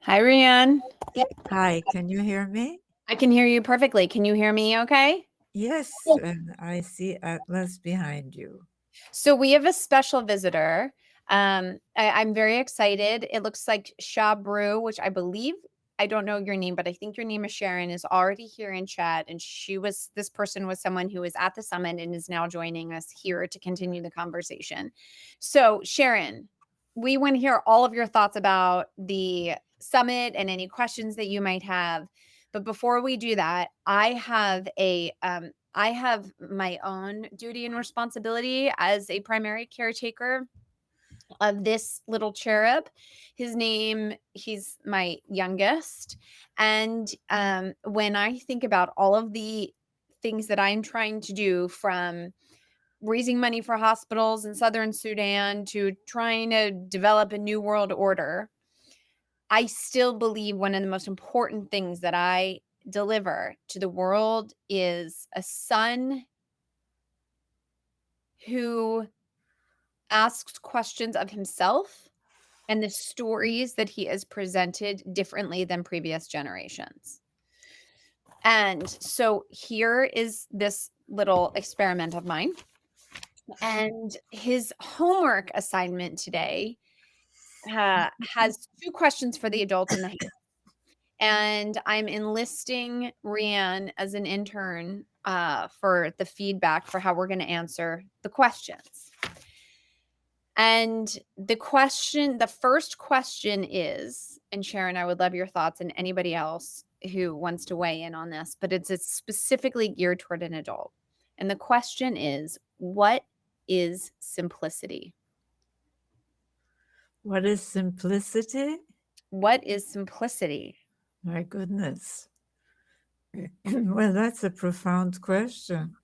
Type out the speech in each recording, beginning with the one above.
Hi, Riane. Hi, can you hear me? I can hear you perfectly. Can you hear me okay? Yes, and I see Atlas behind you. So we have a special visitor. I'm very excited. It looks like Shabru, which I believe, I don't know your name, but I think your name is Sharon, is already here in chat. And this person was someone who was at the summit and is now joining us here to continue the conversation. So, Sharon, we want to hear all of your thoughts about the summit and any questions that you might have. But before we do that, I have my own duty and responsibility as a primary caretaker of this little cherub. He's my youngest. And when I think about all of the things that I'm trying to do, from raising money for hospitals in Southern Sudan to trying to develop a new world order, I still believe one of the most important things that I deliver to the world is a son who asks questions of himself and the stories that he has presented differently than previous generations. And so here is this little experiment of mine. And his homework assignment today has two questions for the adult and the hand. And I'm enlisting Riane as an intern for the feedback for how we're going to answer the questions. And the first question is, and Sharon, I would love your thoughts, and anybody else who wants to weigh in on this, but it's specifically geared toward an adult. And the question is, what is simplicity? What is simplicity? What is simplicity? My goodness. Well, that's a profound question.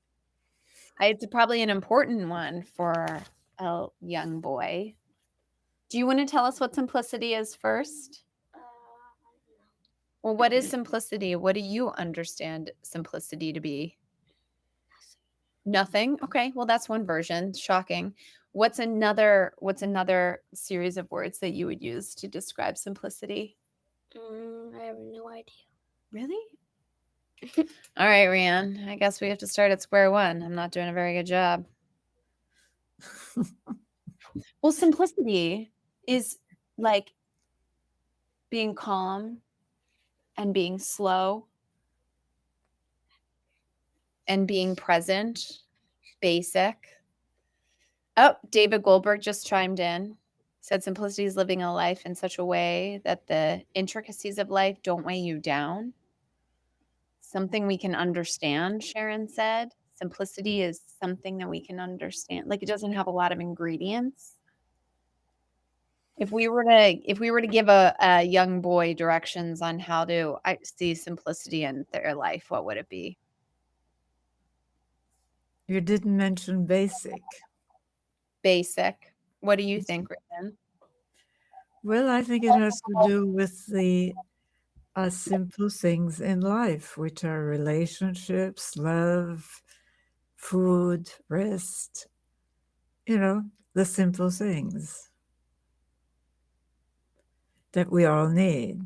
It's probably an important one for a young boy. Do you want to tell us what simplicity is first? Well, what is simplicity? What do you understand simplicity to be? Nothing. Okay, well that's one version. Shocking. What's another series of words that you would use to describe simplicity? I have no idea. Really? All right, Riane. I guess we have to start at square one. I'm not doing a very good job. Well, simplicity is like being calm and being slow and being present, basic. Oh, David Goldberg just chimed in. Said simplicity is living a life in such a way that the intricacies of life don't weigh you down. Something we can understand, Sharon said. Simplicity is something that we can understand. Like, it doesn't have a lot of ingredients. If we were to give a young boy directions on how to see simplicity in their life, what would it be? You didn't mention basic. Basic. What do you think, Raven? Well, I think it has to do with the simple things in life, which are relationships, love, food, rest, the simple things that we all need.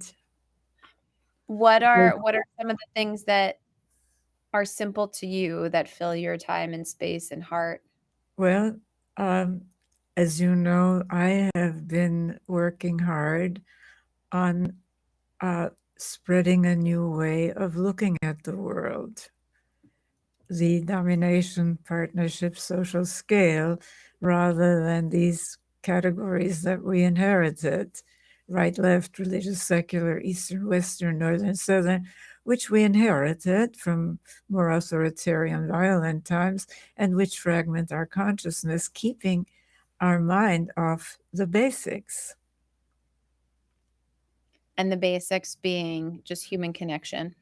What Well, are what are some of the things that are simple to you that fill your time and space and heart? Well, um, as you know, I have been working hard on spreading a new way of looking at the world, the domination, partnership, social scale, rather than these categories that we inherited: right, left, religious, secular, Eastern, Western, Northern, Southern, which we inherited from more authoritarian, violent times, and which fragment our consciousness, keeping our mind off the basics. And the basics being just human connection.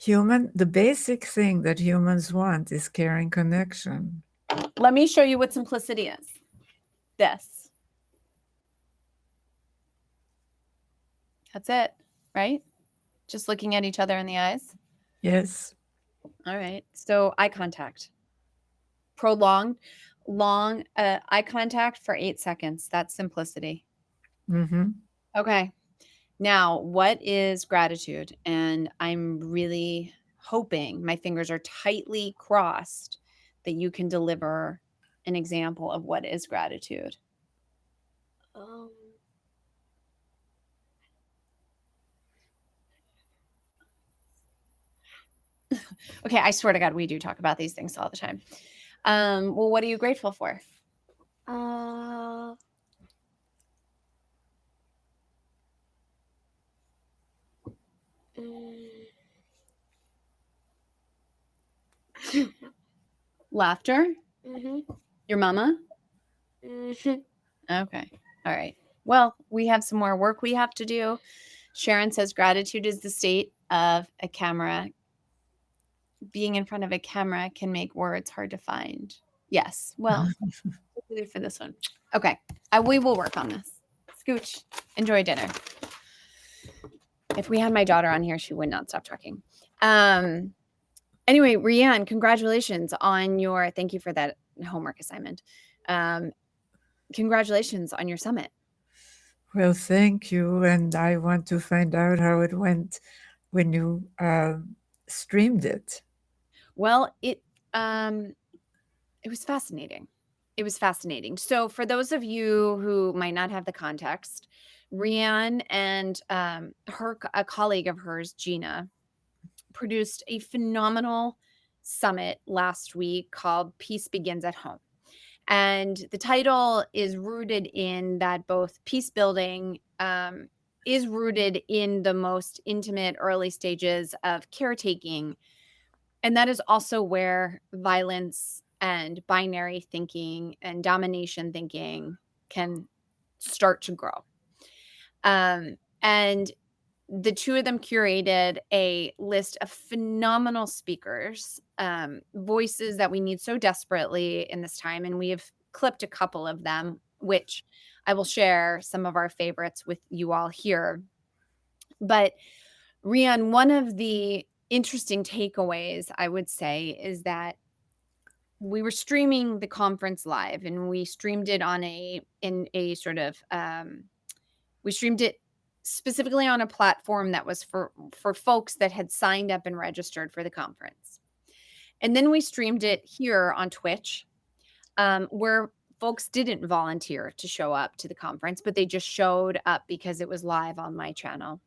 The basic thing that humans want is caring connection. Let me show you what simplicity is. This. That's it, right? Just looking at each other in the eyes. Yes. All right. So eye contact. Prolonged, long eye contact for 8 seconds. That's simplicity. Mm-hmm. Okay. Now, what is gratitude? And I'm really hoping, my fingers are tightly crossed, that you can deliver an example of what is gratitude. Um, Okay, I swear to God, we do talk about these things all the time. Well, what are you grateful for? uh, mm, Laughter? mhm, Your mama? mhm. Okay. All right. Well, we have some more work we have to do. Sharon says gratitude is the state of a camera. Being in front of a camera can make words hard to find. Yes. Well, for this one. Okay. We will work on this. Scooch, enjoy dinner. If we had my daughter on here, she would not stop talking. Anyway, Riane, congratulations on your, thank you for that homework assignment. Congratulations on your summit. Well, thank you. And I want to find out how it went when you streamed it. Well, it was fascinating. It was fascinating. So for those of you who might not have the context, Riane and a colleague of hers, Gina, produced a phenomenal summit last week called Peace Begins at Home. And the title is rooted in that both peace building is rooted in the most intimate early stages of caretaking. And that is also where violence and binary thinking and domination thinking can start to grow. And the two of them curated a list of phenomenal speakers, voices that we need so desperately in this time. And we have clipped a couple of them, which I will share some of our favorites with you all here. But Riane, one of the interesting takeaways I would say is that we were streaming the conference live, and we streamed it we streamed it specifically on a platform that was for folks that had signed up and registered for the conference. And then we streamed it here on Twitch, where folks didn't volunteer to show up to the conference, but they just showed up because it was live on my channel.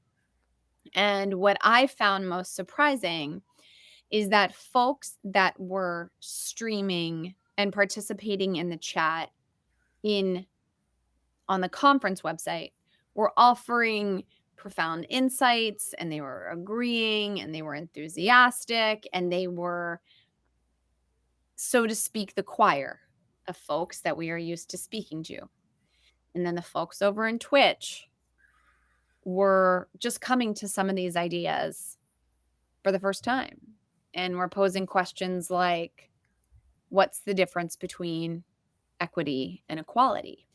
And what I found most surprising is that folks that were streaming and participating in the chat on the conference website were offering profound insights, and they were agreeing, and they were enthusiastic, and they were, so to speak, the choir of folks that we are used to speaking to. And then the folks over in Twitch were just coming to some of these ideas for the first time, and were posing questions like, what's the difference between equity and equality?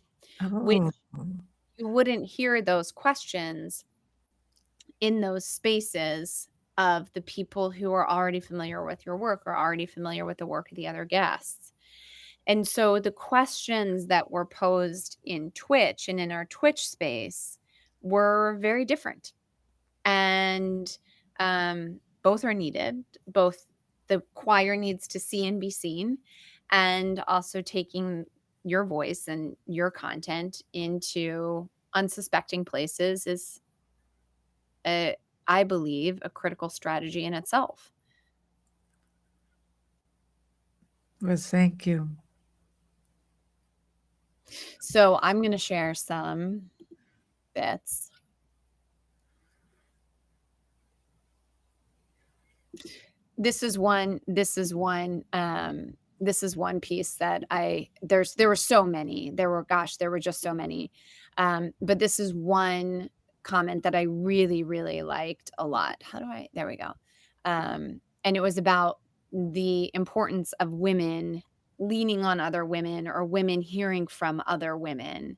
Which Oh, you wouldn't hear those questions in those spaces of the people who are already familiar with your work or already familiar with the work of the other guests. And so the questions that were posed in Twitch and in our Twitch space were very different. And both are needed. Both the choir needs to see and be seen, and also taking your voice and your content into unsuspecting places is, I believe, a critical strategy in itself. well, thank you. So I'm going to share some bits. This is one piece that there were so many. There were just so many. But this is one comment that I really, really liked a lot. There we go. And it was about the importance of women leaning on other women, or women hearing from other women,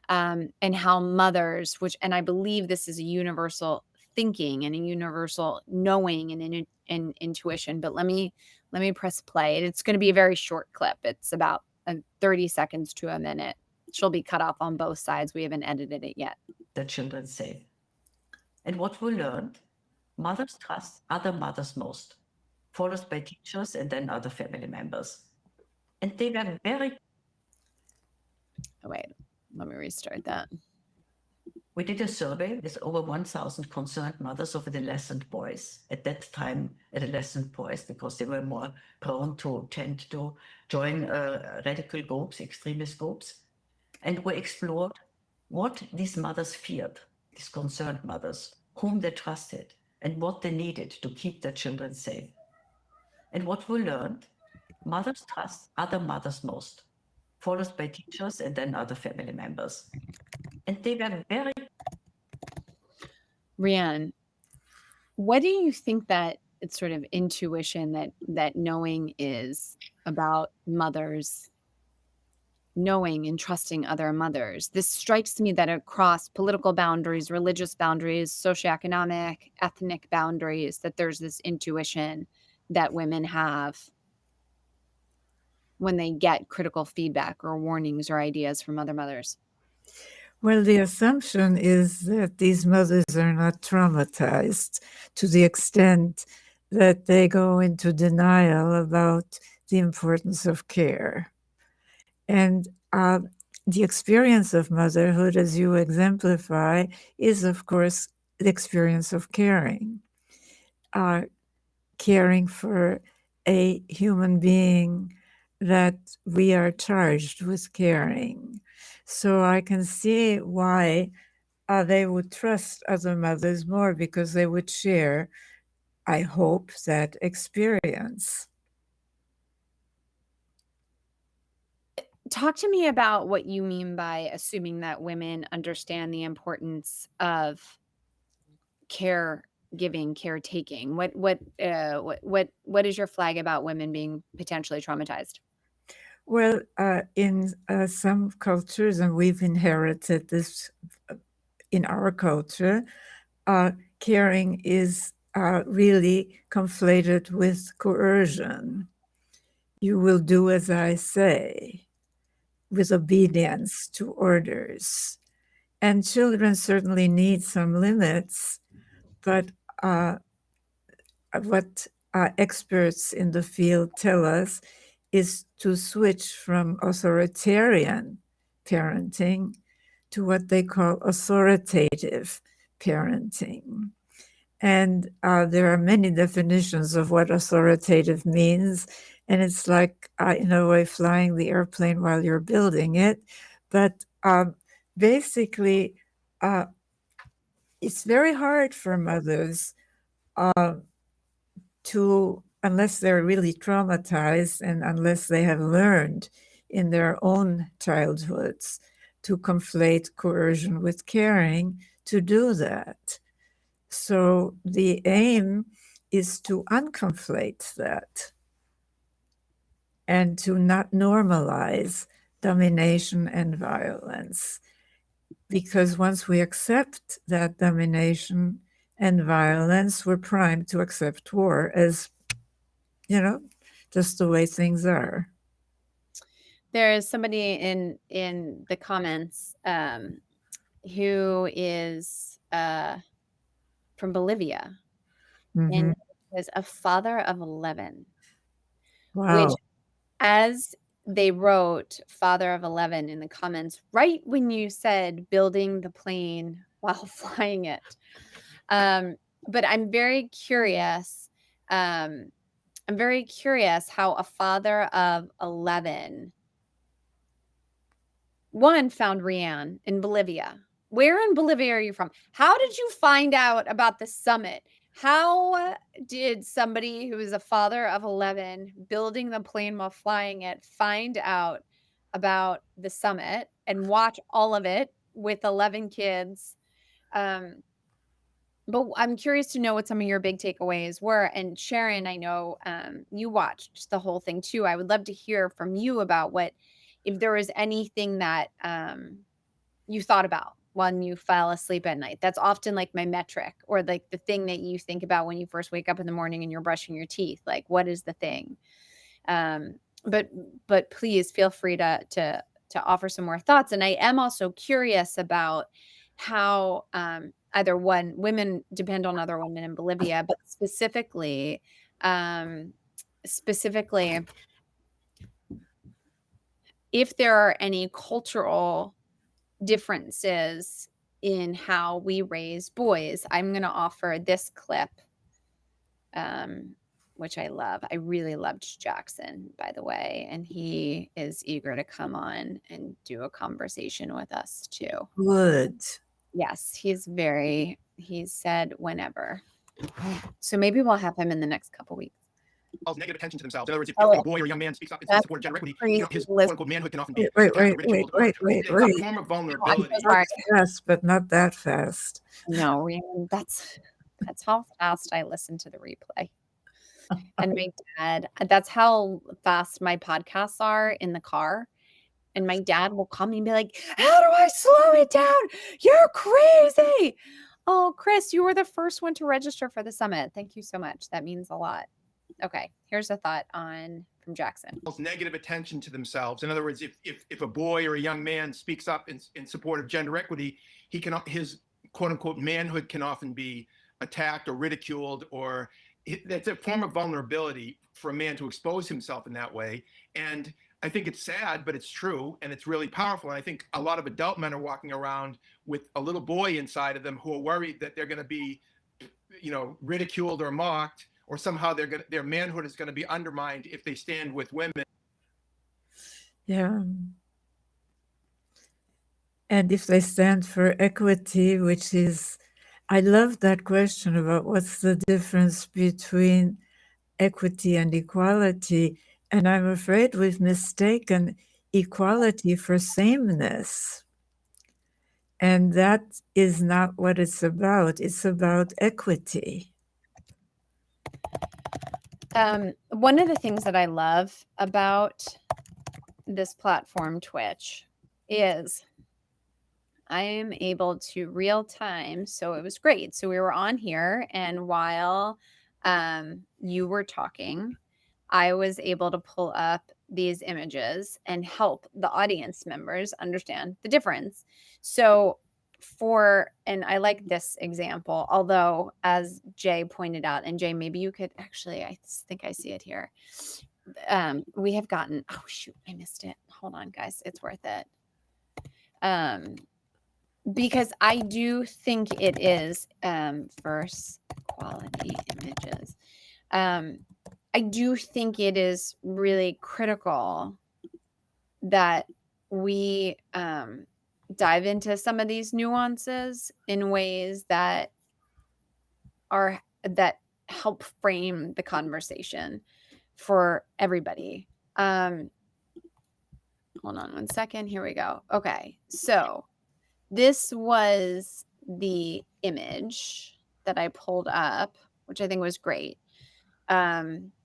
and how mothers, and I believe this is a universal thinking and a universal knowing and intuition. But let me press play. It's going to be a very short clip. It's about 30 seconds to a minute. She'll be cut off on both sides. We haven't edited it yet. The children say, And what we learned, mothers trust other mothers most, followed by teachers and then other family members. And they were very, Oh, wait, let me restart that. we did a survey with over 1,000 concerned mothers of adolescent boys. At that time, adolescent boys, because they were more prone to tend to join radical groups, extremist groups. And we explored what these mothers feared, these concerned mothers, whom they trusted, and what they needed to keep their children safe. And what we learned, mothers trust other mothers most, followed by teachers and then other family members. And they were very, Riane, what do you think that it's sort of intuition that knowing is about mothers knowing and trusting other mothers? This strikes me that across political boundaries, religious boundaries, socioeconomic, ethnic boundaries, that there's this intuition that women have when they get critical feedback or warnings or ideas from other mothers. Well, the assumption is that these mothers are not traumatized to the extent that they go into denial about the importance of care. And the experience of motherhood, as you exemplify, is, of course, the experience of caring. Caring for a human being that we are charged with caring. So I can see why they would trust other mothers more, because they would share, I hope, that experience. Talk to me about what you mean by assuming that women understand the importance of caregiving, caretaking. What is your flag about women being potentially traumatized? Well, in some cultures, and we've inherited this in our culture, caring is really conflated with coercion. You will do as I say, with obedience to orders. And children certainly need some limits, but what experts in the field tell us is to switch from authoritarian parenting to what they call authoritative parenting. And there are many definitions of what authoritative means. And it's like, in a way, flying the airplane while you're building it. But basically, it's very hard for mothers to, unless they're really traumatized and unless they have learned in their own childhoods to conflate coercion with caring, to do that. So the aim is to unconflate that and to not normalize domination and violence. Because once we accept that domination and violence, we're primed to accept war as, just the way things are. There is somebody in the comments who is from Bolivia, and is a father of 11. Wow. Which, as they wrote father of 11 in the comments, right when you said building the plane while flying it. But I'm very curious. I'm very curious how a father of 11, one, found Riane in Bolivia. Where in Bolivia are you from? How did you find out about the summit? How did somebody who is a father of 11 building the plane while flying it find out about the summit and watch all of it with 11 kids? But I'm curious to know what some of your big takeaways were. And Sharon, I know you watched the whole thing too. I would love to hear from you about if there was anything that you thought about when you fell asleep at night. That's often like my metric, or like the thing that you think about when you first wake up in the morning and you're brushing your teeth. Like, what is the thing? But please feel free to offer some more thoughts. And I am also curious about how either one, women depend on other women in Bolivia, but specifically, if there are any cultural differences in how we raise boys, I'm going to offer this clip, which I love. I really loved Jackson, by the way, and he is eager to come on and do a conversation with us too. Good. Yes, he said whenever. So maybe we'll have him in the next couple weeks. Negative attention to themselves. In other words, if a boy or a young man speaks up in support of gender equity, his quote-unquote manhood can often be Wait. It's a form of vulnerability. Sorry. Fast, but not that fast. No, that's how fast I listen to the replay. And my dad, that's how fast my podcasts are in the car. And my dad will call me and be like, how do I slow it down? You're crazy. Oh, Chris, you were the first one to register for the summit. Thank you so much. That means a lot. Okay, here's a thought from Jackson. Negative attention to themselves. In other words, if a boy or a young man speaks up in support of gender equity, his quote-unquote manhood can often be attacked or ridiculed, or it's a form of vulnerability for a man to expose himself in that way. And I think it's sad, but it's true, and it's really powerful. And I think a lot of adult men are walking around with a little boy inside of them who are worried that they're going to be, ridiculed or mocked, or somehow their manhood is going to be undermined if they stand with women. Yeah. And if they stand for equity, which is, I love that question about what's the difference between equity and equality. And I'm afraid we've mistaken equality for sameness. And that is not what it's about. It's about equity. One of the things that I love about this platform, Twitch, is I am able to real time. So it was great. So we were on here, and while you were talking, I was able to pull up these images and help the audience members understand the difference. So and I like this example, although as Jay pointed out, and Jay, maybe you could actually, I think I see it here. We have gotten, oh shoot, I missed it. Hold on, guys. It's worth it. Because I do think it is first quality images. I do think it is really critical that we dive into some of these nuances in ways that help frame the conversation for everybody. Hold on one second. Here we go. Okay, so this was the image that I pulled up, which I think was great.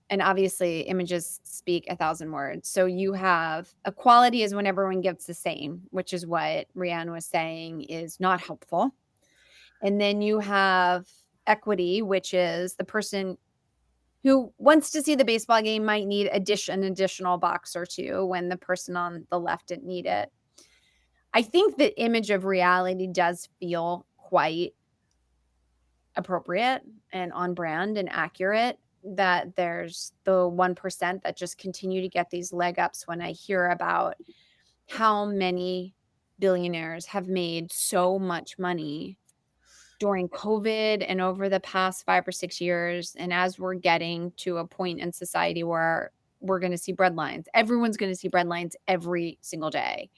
And obviously images speak 1,000 words. So you have equality is when everyone gets the same, which is what Riane was saying is not helpful. And then you have equity, which is the person who wants to see the baseball game might need an additional box or two when the person on the left didn't need it. I think the image of reality does feel quite appropriate and on brand and accurate, that there's the 1% that just continue to get these leg ups when I hear about how many billionaires have made so much money during COVID and over the past 5 or 6 years. And as we're getting to a point in society where we're going to see breadlines, everyone's going to see breadlines every single day.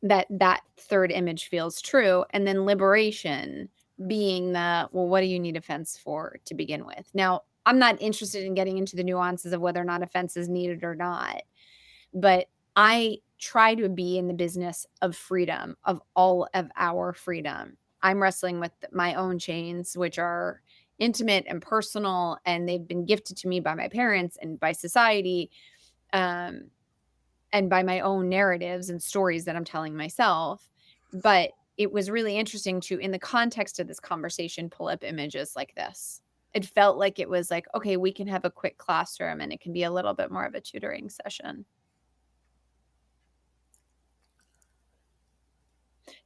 That third image feels true. And then liberation being what do you need a fence for to begin with? Now, I'm not interested in getting into the nuances of whether or not a fence is needed or not, but I try to be in the business of freedom, of all of our freedom. I'm wrestling with my own chains, which are intimate and personal, and they've been gifted to me by my parents and by society, and by my own narratives and stories that I'm telling myself. But it was really interesting to, in the context of this conversation, pull up images like this. It felt like it was like, okay, we can have a quick classroom and it can be a little bit more of a tutoring session.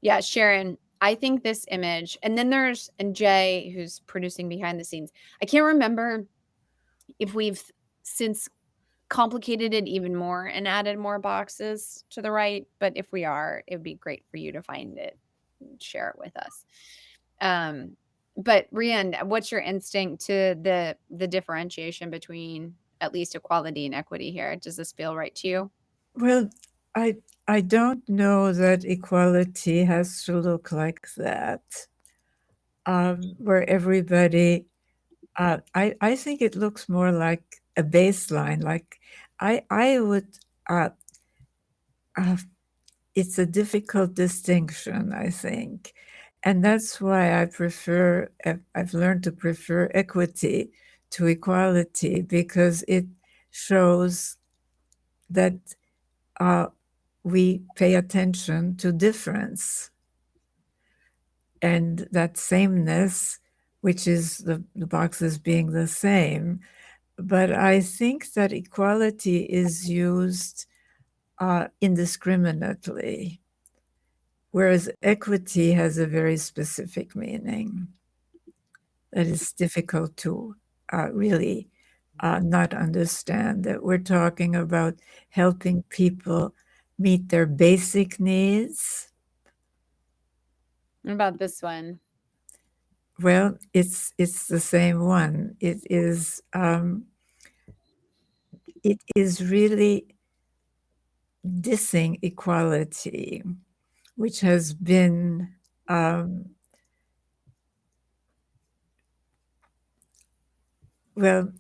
Yeah, Sharon, I think this image, and then there's, and Jay, who's producing behind the scenes, I can't remember if we've since complicated it even more and added more boxes to the right, but if we are, it would be great for you to find it and share it with us. But Riane, what's your instinct to the differentiation between at least equality and equity here? Does this feel right to you? Well, I don't know that equality has to look like that, where everybody. I think it looks more like a baseline. Like I would. Uh, it's a difficult distinction, I think, and that's why I've learned to prefer equity to equality, because it shows that we pay attention to difference and that sameness, which is the boxes being the same. But I think that equality is used indiscriminately, whereas equity has a very specific meaning that is difficult to really not understand, that we're talking about helping people meet their basic needs. What about this one? Well, it's the same one. It is really dissing equality, which has been well,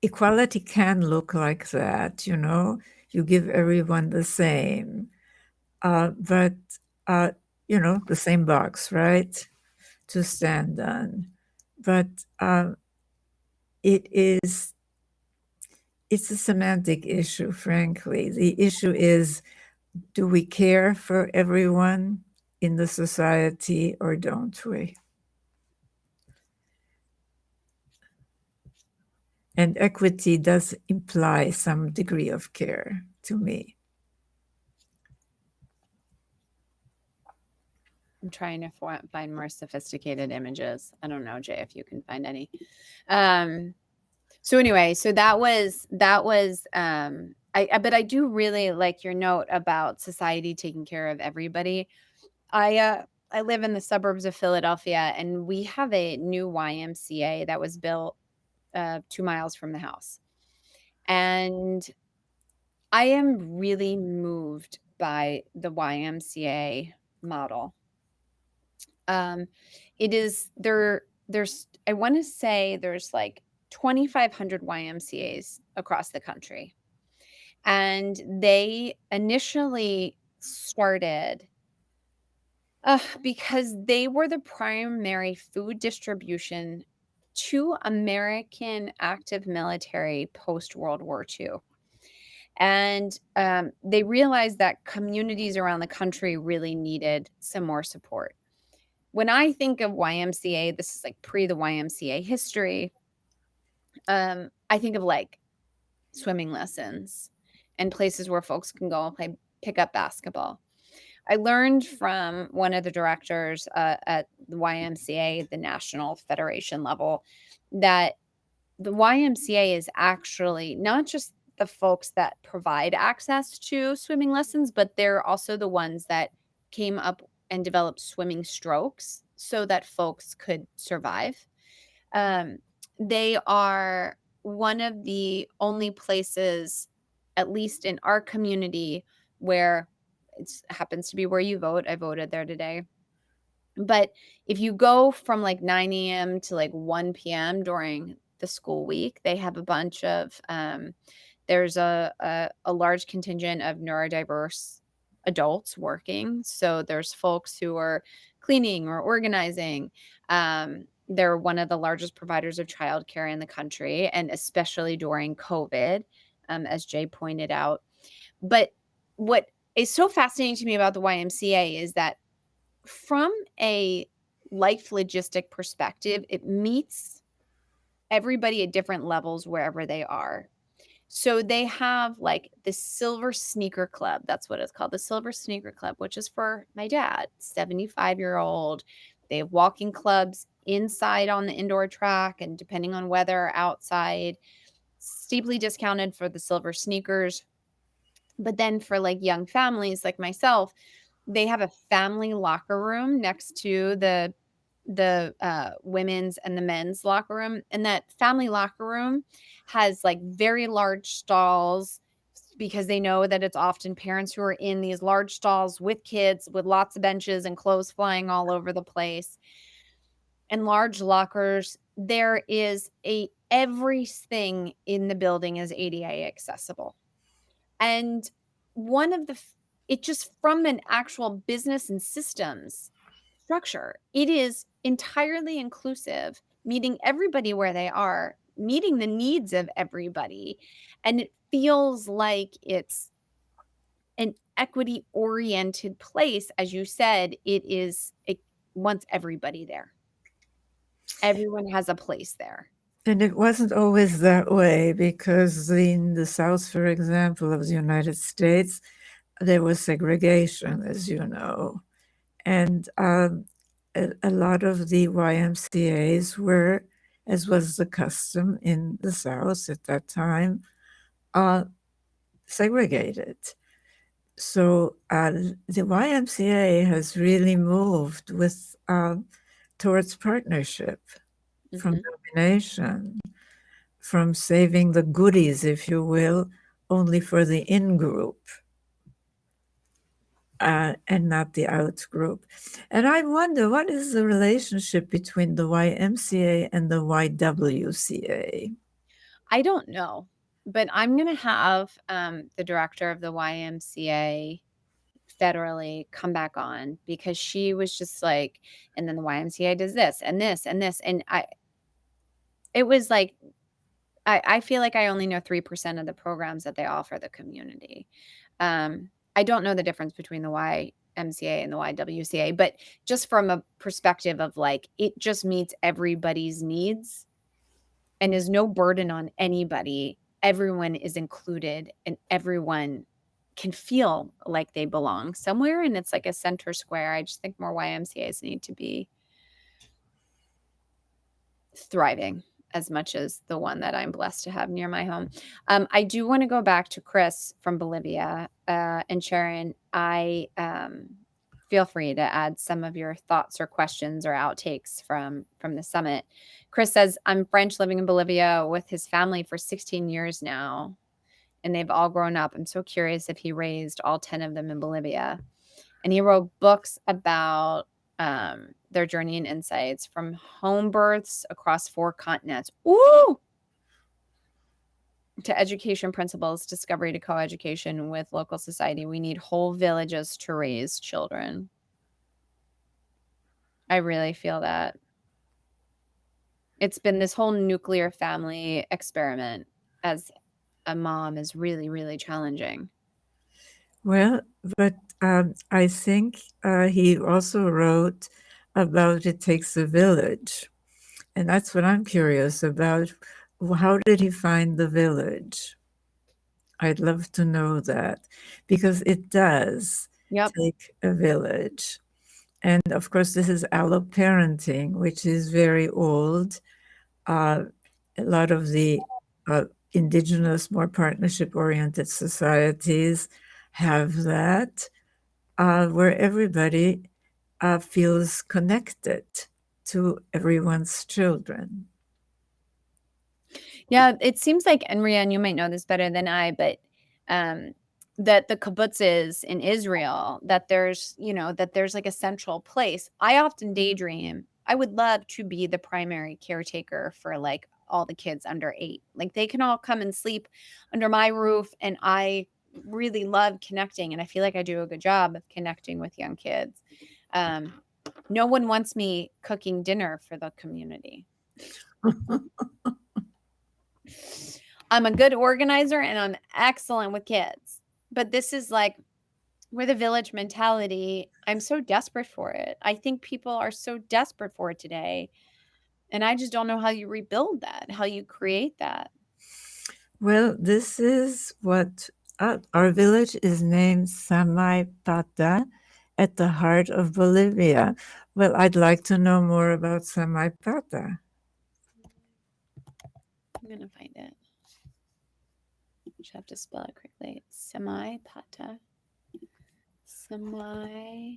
equality can look like that, you give everyone the same, but the same box, right, to stand on. But it's a semantic issue, frankly. The issue is, do we care for everyone in the society or don't we? And equity does imply some degree of care to me. I'm trying to find more sophisticated images. I don't know, Jay, if you can find any. So anyway, so that was but I do really like your note about society taking care of everybody. I live in the suburbs of Philadelphia, and we have a new YMCA that was built 2 miles from the house. And I am really moved by the YMCA model. It is there's I want to say there's like 2,500 YMCAs across the country. And they initially started because they were the primary food distribution to American active military post World War II. And they realized that communities around the country really needed some more support. When I think of YMCA, this is like pre the YMCA history. I think of like swimming lessons and places where folks can go and pick up basketball. I learned from one of the directors at the YMCA, the national federation level, that the YMCA is actually not just the folks that provide access to swimming lessons, but they're also the ones that came up and developed swimming strokes so that folks could survive. They are one of the only places, at least in our community, where it happens to be where you vote. I voted there today. But if you go from like 9 a.m. to like 1 p.m. during the school week, they have a bunch of, there's a large contingent of neurodiverse adults working. So there's folks who are cleaning or organizing. They're one of the largest providers of childcare in the country, and especially during COVID, as Jay pointed out. But what is so fascinating to me about the YMCA is that from a life logistic perspective, it meets everybody at different levels wherever they are. So they have like the Silver Sneaker Club. That's what it's called, the Silver Sneaker Club, which is for my dad, 75-year-old. They have walking clubs inside on the indoor track, and depending on weather, outside, steeply discounted for the silver sneakers. But then for like young families like myself, they have a family locker room next to the women's and the men's locker room, and that family locker room has like very large stalls because they know that it's often parents who are in these large stalls with kids with lots of benches and clothes flying all over the place and large lockers. There is everything in the building is ADA accessible. And one of the it just from an actual business and systems structure, it is entirely inclusive, meeting everybody where they are, meeting the needs of everybody, and it feels like it's an equity-oriented place. As you said, it wants everybody there. Everyone has a place there. And it wasn't always that way, because in the South, for example, of the United States, there was segregation, as you know. And a lot of the YMCAs were, as was the custom in the South at that time, segregated. So the YMCA has really moved towards partnership, from domination, from saving the goodies, if you will, only for the in-group and not the out-group. And I wonder, what is the relationship between the YMCA and the YWCA? I don't know, but I'm going to have the director of the YMCA federally come back on, because she was just like, and then the YMCA does this and this and this. And it was like, I feel like I only know 3% of the programs that they offer the community. I don't know the difference between the YMCA and the YWCA, but just from a perspective of like, it just meets everybody's needs and is no burden on anybody. Everyone is included and everyone can feel like they belong somewhere, and it's like a center square. I just think more YMCAs need to be thriving as much as the one that I'm blessed to have near my home. I do want to go back to Chris from Bolivia, and Sharon, I feel free to add some of your thoughts or questions or outtakes from the summit. Chris says, I'm French, living in Bolivia with his family for 16 years now, and they've all grown up. I'm so curious if he raised all 10 of them in Bolivia. And he wrote books about their journey and insights, from home births across 4 continents. Ooh! To education principles, discovery to coeducation with local society. We need whole villages to raise children. I really feel that. It's been this whole nuclear family experiment as a mom is really, really challenging. Well, but I think he also wrote about it takes a village. And that's what I'm curious about. How did he find the village? I'd love to know that, because it does take a village. And of course, this is alloparenting, which is very old. A lot of the indigenous, more partnership-oriented societies have that, where everybody feels connected to everyone's children. Yeah, it seems like, and Riane, you might know this better than I, but that the kibbutzes in Israel, that there's like a central place. I often daydream, I would love to be the primary caretaker for like all the kids under 8. Like they can all come and sleep under my roof, and I really love connecting, and I feel like I do a good job of connecting with young kids. No one wants me cooking dinner for the community. I'm a good organizer and I'm excellent with kids. But this is like, we're the village mentality. I'm so desperate for it. I think people are so desperate for it today. And I just don't know how you rebuild that, how you create that. Well, this is what our village is named Samaipata at the heart of Bolivia. Well, I'd like to know more about Samaipata. I'm gonna find it. Just have to spell it correctly. Samaipata. Samaipata.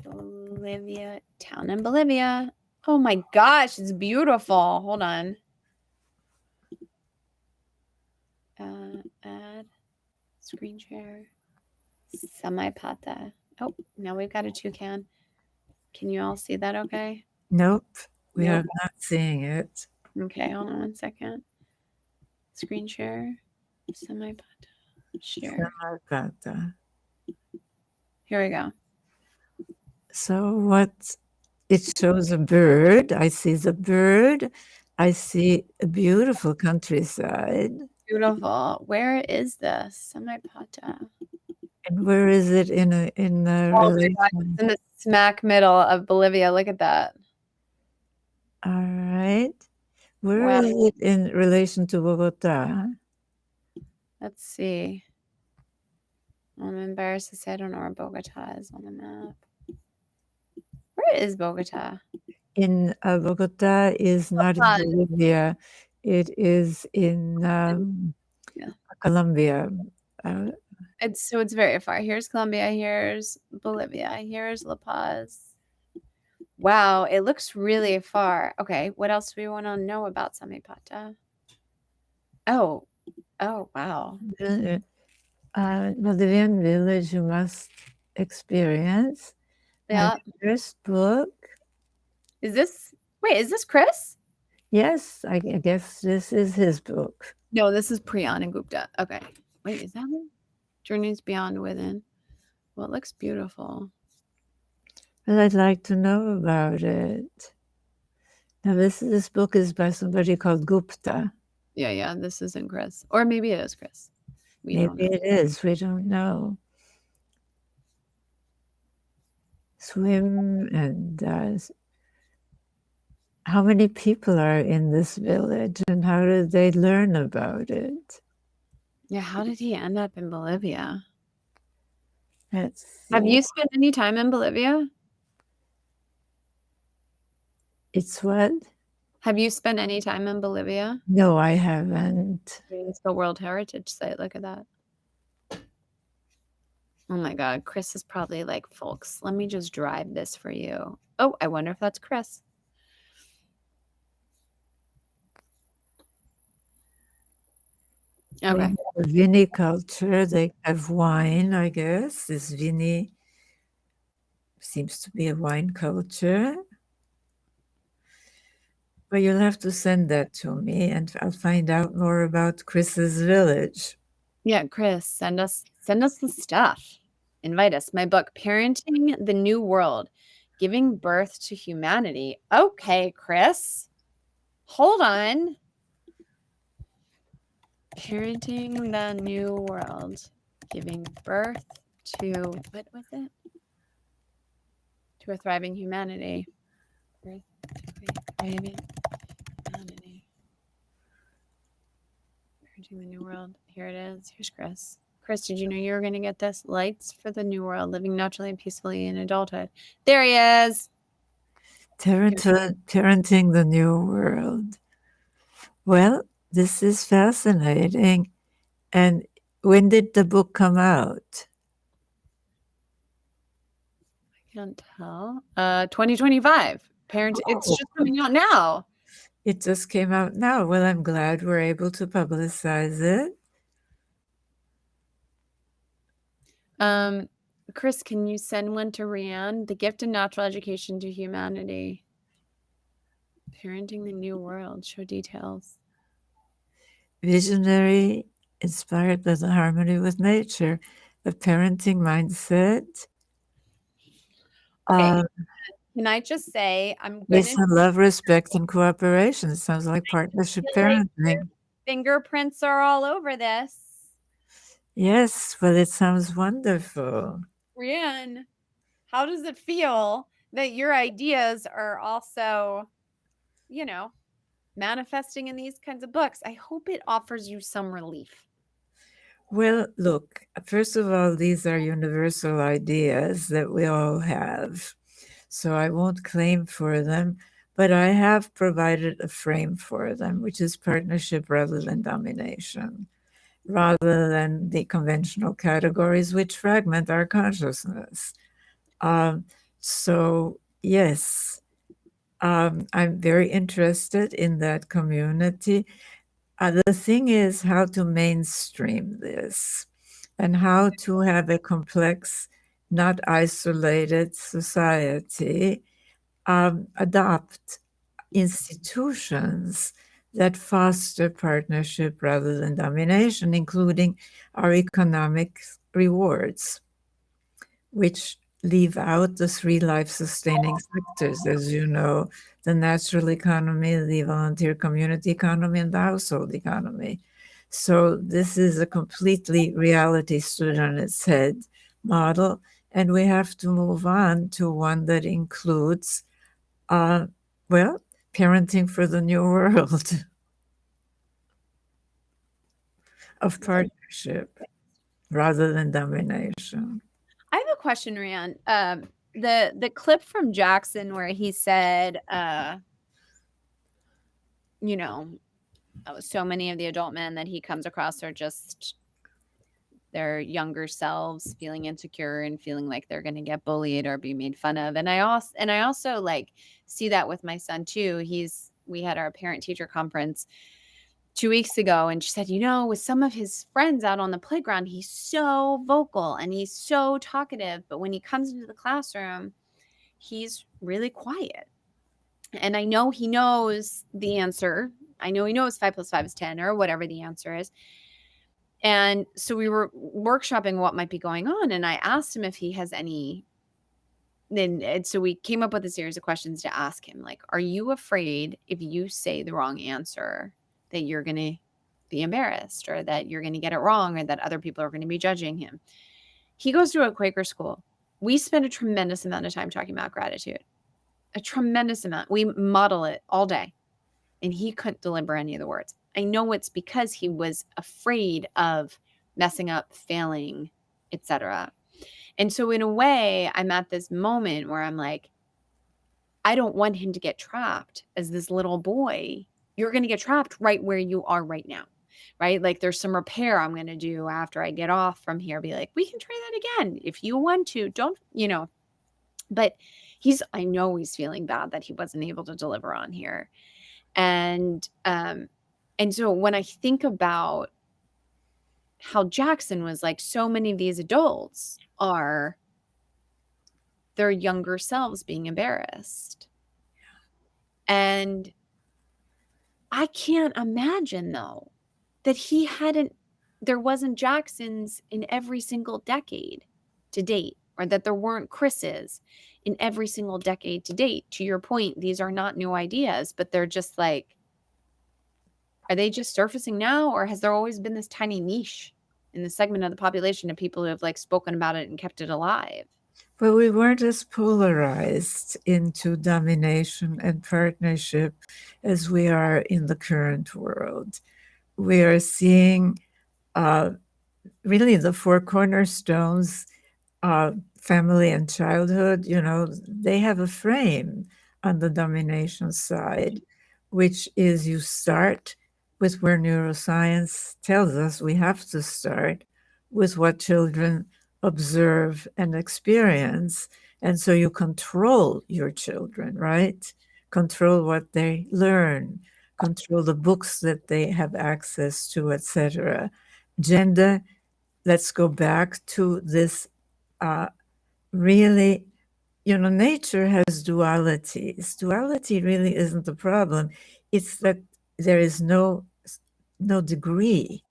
Bolivia. Town in Bolivia. Oh my gosh, it's beautiful. Hold on. Add screen share. Samaipata. Oh, now we've got a toucan. Can you all see that okay? Nope, we Nope. are not seeing it. Okay, hold on one second. Screen share. Samaipata. Share. Samaipata. Here we go. So what? It shows a bird. I see the bird. I see a beautiful countryside. Beautiful. Where is this? Samaipata. And where is it in a Oh my God, relation? it's in the smack middle of Bolivia. Look at that. All right. Where Wow. is it in relation to Bogota? Let's see. I'm embarrassed to say I don't know where Bogota is on the map. Where is Bogota? In Bogota is not in Fun. Bolivia. It is in Yeah. Colombia. It's very far. Here's Colombia. Here's Bolivia. Here's La Paz. Wow, it looks really far. Okay, what else do we want to know about Samaipata? Oh, wow. Bolivian village you must experience. Yeah. My first book. Is this Chris? Yes, I guess this is his book. No, this is Priyan and Gupta. Okay. Wait, is that one? Journeys Beyond Within. Well, it looks beautiful. Well, I'd like to know about it. Now, this book is by somebody called Gupta. Yeah, this isn't Chris. Or maybe it is Chris. We don't Maybe know. it is. We don't know. Swim and how many people are in this village and how did they learn about it? Yeah, how did he end up in Bolivia? Let's see. Have you spent any time in Bolivia? It's what? Have you spent any time in Bolivia? No, I haven't. It's the World Heritage Site. Look at that. Oh my God. Chris is probably like, folks, let me just drive this for you. Oh, I wonder if that's Chris. They Okay. have a viniculture. They have wine, I guess. This vini seems to be a wine culture. But you'll have to send that to me and I'll find out more about Chris's village. Yeah, Chris, send us the stuff. Invite us. My book, Parenting the New World, Giving Birth to Humanity. Okay, Chris. Hold on. Parenting the New World, Giving Birth to, what was it? To a Thriving Humanity. Birth to a Thriving Humanity. Parenting the New World. Here it is. Here's Chris. Chris, did you know you were going to get this? Lights for the New World, Living Naturally and Peacefully in Adulthood. There he is. Parenting the New World. Well, this is fascinating. And when did the book come out? I can't tell. 2025. It's just coming out now. It just came out now. Well, I'm glad we're able to publicize it. Chris, can you send one to Riane? The Gift of Natural Education to Humanity. Parenting the New World. Show details. Visionary, inspired by the harmony with nature, a parenting mindset. Okay. Can I just say I'm going Based on love, respect, and cooperation. It sounds like partnership parenting. Fingerprints are all over this. Yes, well, it sounds wonderful. Riane, how does it feel that your ideas are also, manifesting in these kinds of books, I hope it offers you some relief. Well, look, first of all, these are universal ideas that we all have. So I won't claim for them, but I have provided a frame for them, which is partnership rather than domination, rather than the conventional categories which fragment our consciousness. So, yes, I'm very interested in that community. The thing is how to mainstream this and how to have a complex, not isolated society adopt institutions that foster partnership rather than domination, including our economic rewards, which leave out the three life-sustaining sectors, as you know, the natural economy, the volunteer community economy, and the household economy. So this is a completely reality stood on its head model, and we have to move on to one that includes, well, parenting for the new world of partnership rather than domination. I have a question, Riane. The clip from Jackson where he said, you know, so many of the adult men that he comes across are just their younger selves feeling insecure and feeling like they're going to get bullied or be made fun of. And I also like see that with my son too. We had our parent teacher conference 2 weeks ago, and she said, with some of his friends out on the playground, he's so vocal and he's so talkative, but when he comes into the classroom, he's really quiet. And I know he knows the answer. I know he knows 5 + 5 is 10 or whatever the answer is. And so we were workshopping what might be going on. And I asked him if he has any. And so we came up with a series of questions to ask him, like, are you afraid if you say the wrong answer that you're going to be embarrassed or that you're going to get it wrong or that other people are going to be judging him? He goes to a Quaker school. We spend a tremendous amount of time talking about gratitude, a tremendous amount. We model it all day. And he couldn't deliver any of the words. I know it's because he was afraid of messing up, failing, etc. And so in a way, I'm at this moment where I'm like, I don't want him to get trapped as this little boy. You're going to get trapped right where you are right now, right? Like there's some repair I'm going to do after I get off from here. Be like, we can try that again if you want to. Don't. But I know he's feeling bad that he wasn't able to deliver on here. And so when I think about how Jackson was like, so many of these adults are their younger selves being embarrassed. And I can't imagine though that there wasn't Jacksons in every single decade to date, or that there weren't Chris's in every single decade to date. To your point, these are not new ideas, but they're just like, are they just surfacing now, or has there always been this tiny niche in the segment of the population of people who have like spoken about it and kept it alive? But we weren't as polarized into domination and partnership as we are in the current world. We are seeing really the four cornerstones, family and childhood, they have a frame on the domination side, which is you start with where neuroscience tells us we have to start, with what children observe and experience. And so you control your children, right? Control what they learn, control the books that they have access to, etc. Gender, let's go back to this really, nature has dualities. Duality really isn't the problem. It's that there is no degree.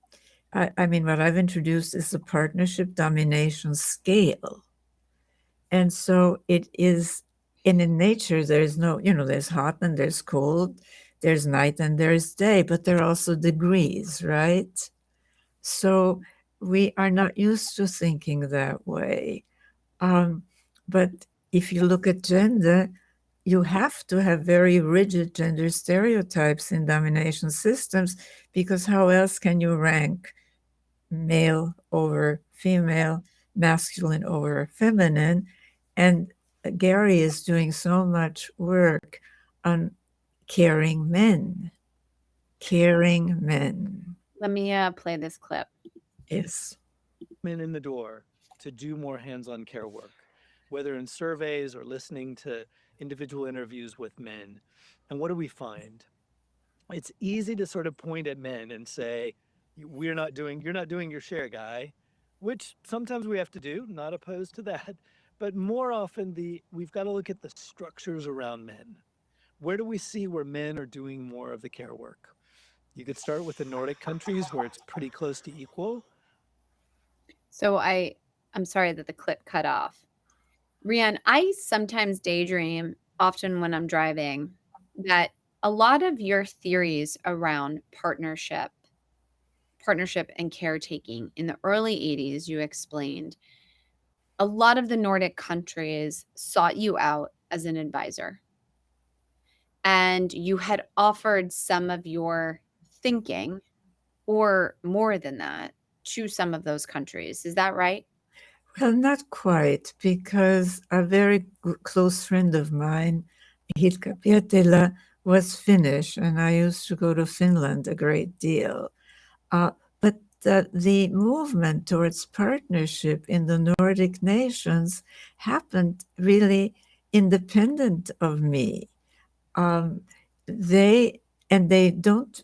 I mean, what I've introduced is the partnership domination scale. And so it is, and in nature, there's no, there's hot and there's cold, there's night and there's day, but there are also degrees, right? So we are not used to thinking that way. But if you look at gender, you have to have very rigid gender stereotypes in domination systems, because how else can you rank male over female, masculine over feminine? And Gary is doing so much work on caring men. Caring men. Let me play this clip. Yes. Men in the door to do more hands-on care work, whether in surveys or listening to individual interviews with men. And what do we find? It's easy to sort of point at men and say, you're not doing your share, guy, which sometimes we have to do, not opposed to that. But more often we've got to look at the structures around men. Where do we see where men are doing more of the care work? You could start with the Nordic countries where it's pretty close to equal. So I'm sorry that the clip cut off. Riane, I sometimes daydream, often when I'm driving, that a lot of your theories around partnership and caretaking in the early 80s, you explained, a lot of the Nordic countries sought you out as an advisor. And you had offered some of your thinking, or more than that, to some of those countries. Is that right? Well, not quite, because a very close friend of mine, Hilkka Pietilä, was Finnish, and I used to go to Finland a great deal. But the movement towards partnership in the Nordic nations happened really independent of me. They don't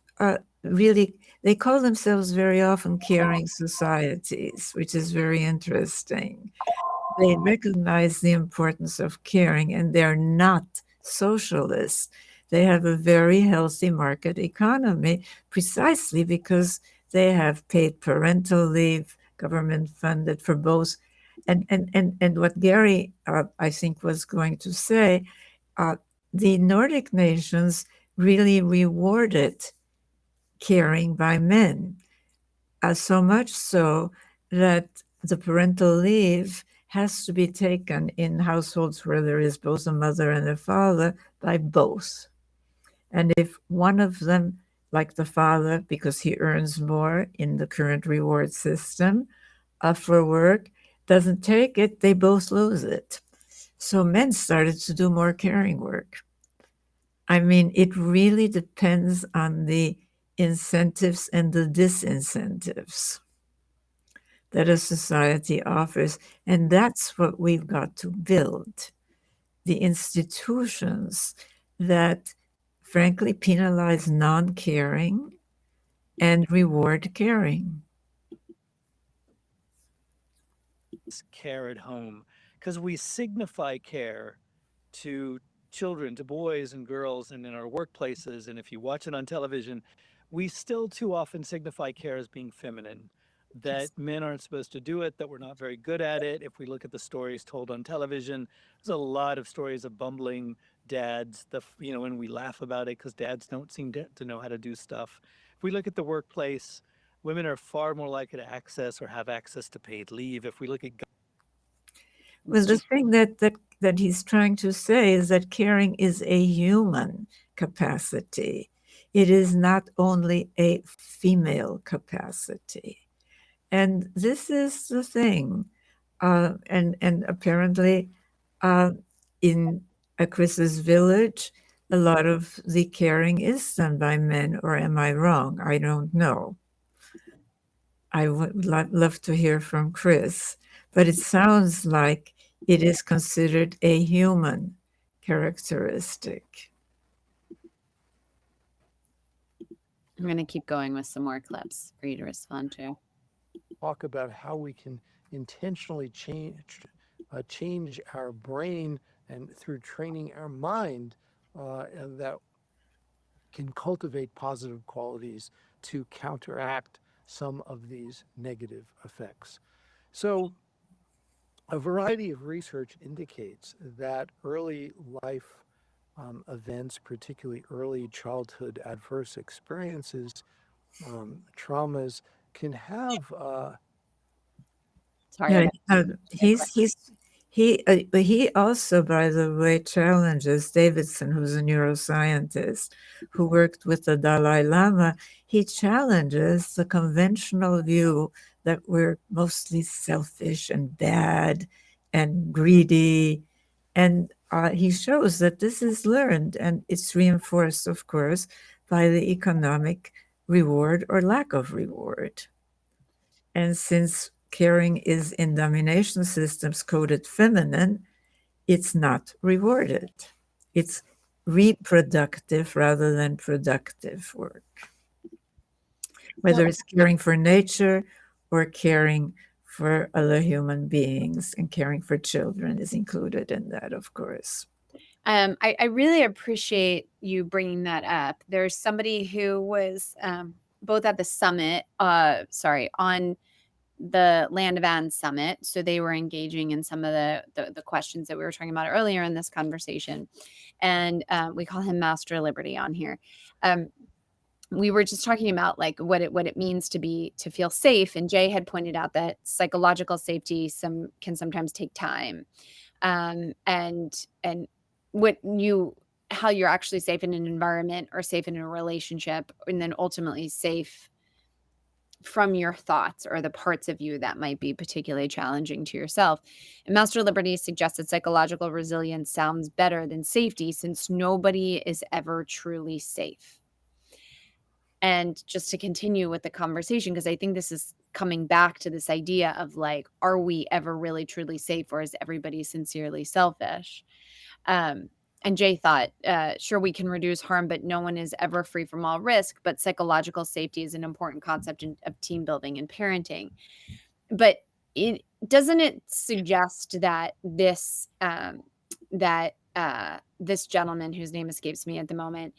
really, they call themselves very often caring societies, which is very interesting. They recognize the importance of caring, and they're not socialists. They have a very healthy market economy precisely because they have paid parental leave, government funded for both. And what Gary, I think, was going to say, the Nordic nations really rewarded caring by men, so much so that the parental leave has to be taken in households where there is both a mother and a father by both. And if one of them, like the father, because he earns more in the current reward system for work, doesn't take it, they both lose it. So men started to do more caring work. I mean, it really depends on the incentives and the disincentives that a society offers. And that's what we've got to build. The institutions that, frankly, penalize non-caring and reward caring. Care at home, because we signify care to children, to boys and girls, and in our workplaces. And if you watch it on television, we still too often signify care as being feminine, that men aren't supposed to do it, that we're not very good at it. If we look at the stories told on television, there's a lot of stories of bumbling dads, and we laugh about it because dads don't seem to know how to do stuff. If we look at the workplace, women are far more likely to access or have access to paid leave. If we look at Well, the thing that he's trying to say is that caring is a human capacity. It is not only a female capacity. And this is the thing. And apparently in Chris's village, a lot of the caring is done by men, or am I wrong? I don't know. I would love to hear from Chris, but it sounds like it is considered a human characteristic. I'm going to keep going with some more clips for you to respond to. Talk about how we can intentionally change our brain, and through training our mind, and that can cultivate positive qualities to counteract some of these negative effects. So a variety of research indicates that early life events, particularly early childhood adverse experiences, traumas, can have Sorry. Yeah, He also, by the way, challenges Davidson, who's a neuroscientist who worked with the Dalai Lama. He challenges the conventional view that we're mostly selfish and bad and greedy. And he shows that this is learned, and it's reinforced, of course, by the economic reward or lack of reward. And since caring is in domination systems coded feminine, it's not rewarded. It's reproductive rather than productive work. Whether it's caring for nature or caring for other human beings, and caring for children is included in that, of course. I really appreciate you bringing that up. There's somebody who was both at the summit, on the Land of Anne summit. So they were engaging in some of the questions that we were talking about earlier in this conversation. And we call him Master Liberty on here. We were just talking about like what it means to feel safe. And Jay had pointed out that psychological safety can sometimes take time. And how you're actually safe in an environment or safe in a relationship, and then ultimately safe from your thoughts or the parts of you that might be particularly challenging to yourself. And Master Liberty suggests that psychological resilience sounds better than safety, since nobody is ever truly safe. And just to continue with the conversation, because I think this is coming back to this idea of like, are we ever really truly safe, or is everybody sincerely selfish? And Jay thought, sure, we can reduce harm, but no one is ever free from all risk. But psychological safety is an important concept of team building and parenting. But it suggest that this this gentleman, whose name escapes me at the moment,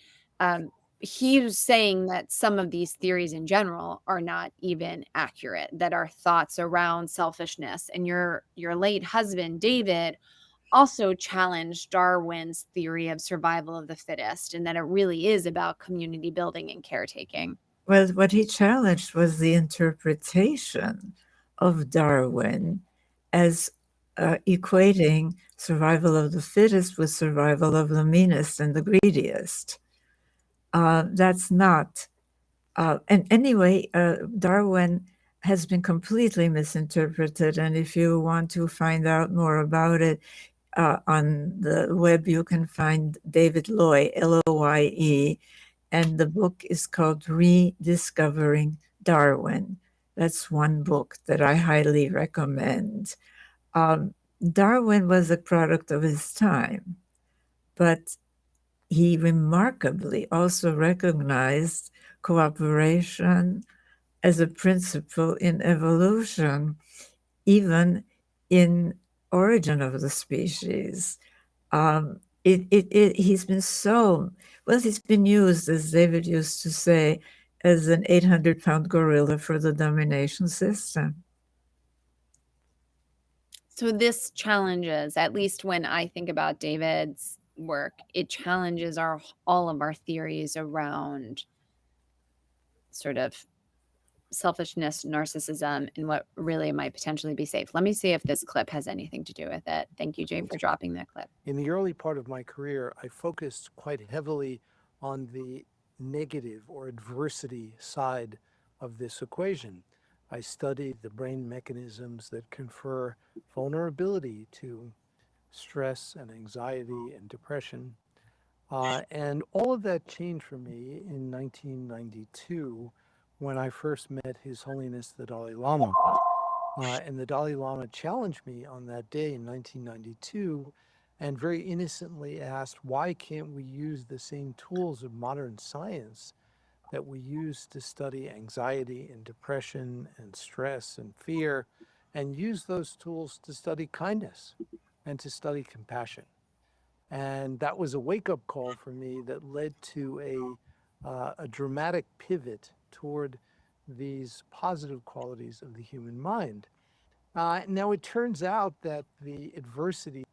he was saying that some of these theories in general are not even accurate, that our thoughts around selfishness, and your late husband, David, also challenged Darwin's theory of survival of the fittest, and that it really is about community building and caretaking. Well, what he challenged was the interpretation of Darwin as equating survival of the fittest with survival of the meanest and the greediest. That's not. And anyway, Darwin has been completely misinterpreted. And if you want to find out more about it, on the web, you can find David Loy, Loye, and the book is called Rediscovering Darwin. That's one book that I highly recommend. Darwin was a product of his time, but he remarkably also recognized cooperation as a principle in evolution, even in origin of the species. He's been used, as David used to say, as an 800-pound gorilla for the domination system. So this challenges, at least when I think about David's work, it challenges all of our theories around sort of selfishness, narcissism, and what really might potentially be safe. Let me see if this clip has anything to do with it. Thank you, Jay, for dropping that clip. In the early part of my career, I focused quite heavily on the negative or adversity side of this equation. I studied the brain mechanisms that confer vulnerability to stress and anxiety and depression. And all of that changed for me in 1992 when I first met His Holiness the Dalai Lama. And the Dalai Lama challenged me on that day in 1992 and very innocently asked, why can't we use the same tools of modern science that we use to study anxiety and depression and stress and fear, and use those tools to study kindness and to study compassion? And that was a wake-up call for me that led to a dramatic pivot toward these positive qualities of the human mind. Now it turns out that the adversity.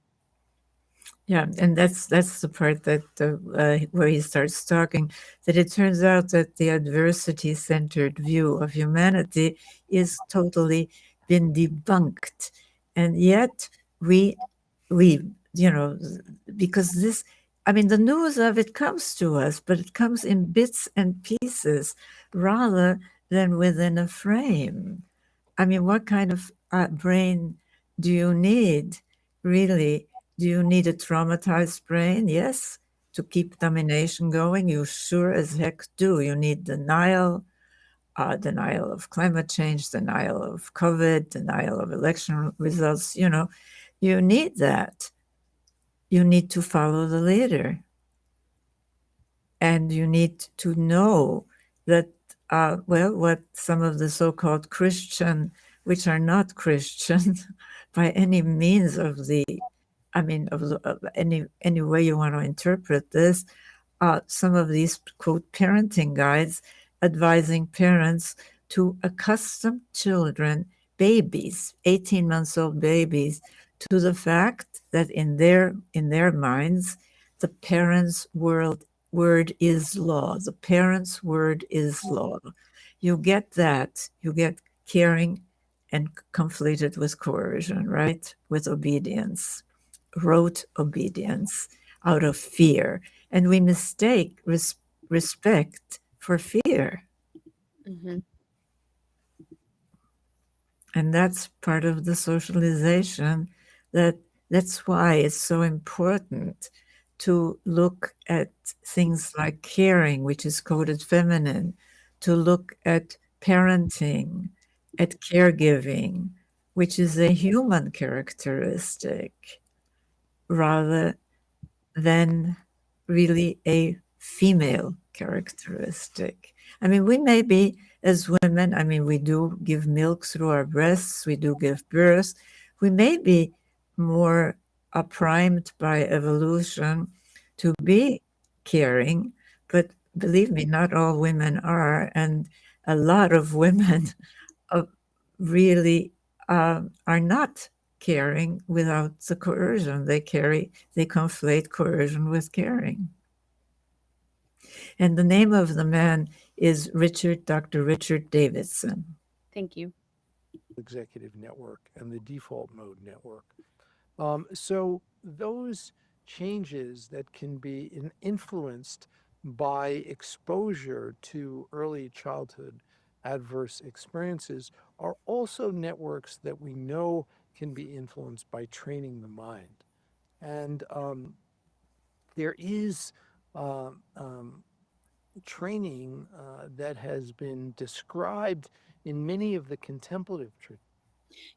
Yeah, and that's the part that where he starts talking, that it turns out that the adversity-centered view of humanity is totally been debunked, and yet we we, because this, I mean, the news of it comes to us, but it comes in bits and pieces rather than within a frame. I mean, what kind of brain do you need, really? Do you need a traumatized brain? Yes. To keep domination going? You sure as heck do. You need denial, denial of climate change, denial of COVID, denial of election results. You need that. You need to follow the leader. And you need to know that, what some of the so-called Christian, which are not Christian by any means of any way you want to interpret this, some of these, quote, parenting guides advising parents to accustom children, babies, 18 months old babies, to the fact that in their minds, the parents' word is law. The parents' word is law. You get that. You get caring and conflated with coercion, right? With obedience, rote obedience out of fear. And we mistake respect for fear. Mm-hmm. And that's part of the socialization. That's why it's so important to look at things like caring, which is coded feminine, to look at parenting, at caregiving, which is a human characteristic, rather than really a female characteristic. I mean, we may be, as women, I mean, we do give milk through our breasts, we do give birth. We may be more primed by evolution to be caring, but believe me, not all women are. And a lot of women really are not caring without the coercion. They conflate coercion with caring. And the name of the man is Dr. Richard Davidson. Thank you. Executive network and the default mode network. So those changes that can be influenced by exposure to early childhood adverse experiences are also networks that we know can be influenced by training the mind. And there is training that has been described in many of the contemplative traditions.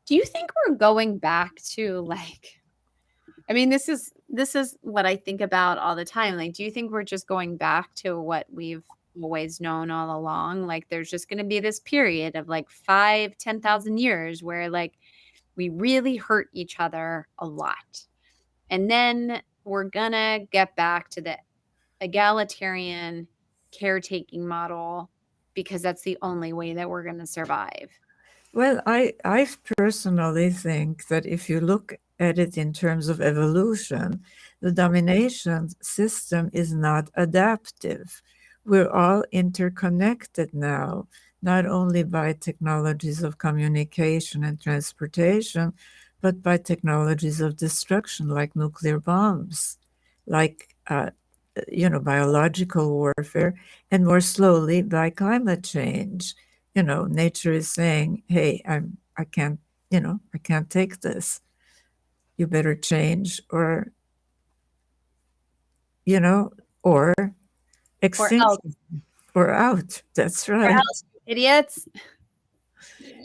Do you think we're going back to I mean, this is what I think about all the time. Like, do you think we're just going back to what we've always known all along? Like, there's just going to be this period of 5,000-10,000 years where we really hurt each other a lot. And then we're gonna get back to the egalitarian caretaking model because that's the only way that we're gonna survive. Well, I personally think that if you look at it in terms of evolution, the domination system is not adaptive. We're all interconnected now, not only by technologies of communication and transportation, but by technologies of destruction like nuclear bombs, like biological warfare, and more slowly by climate change. Nature is saying, hey, I can't take this. You better change or Or else, extinction or out. That's or right. else, idiots.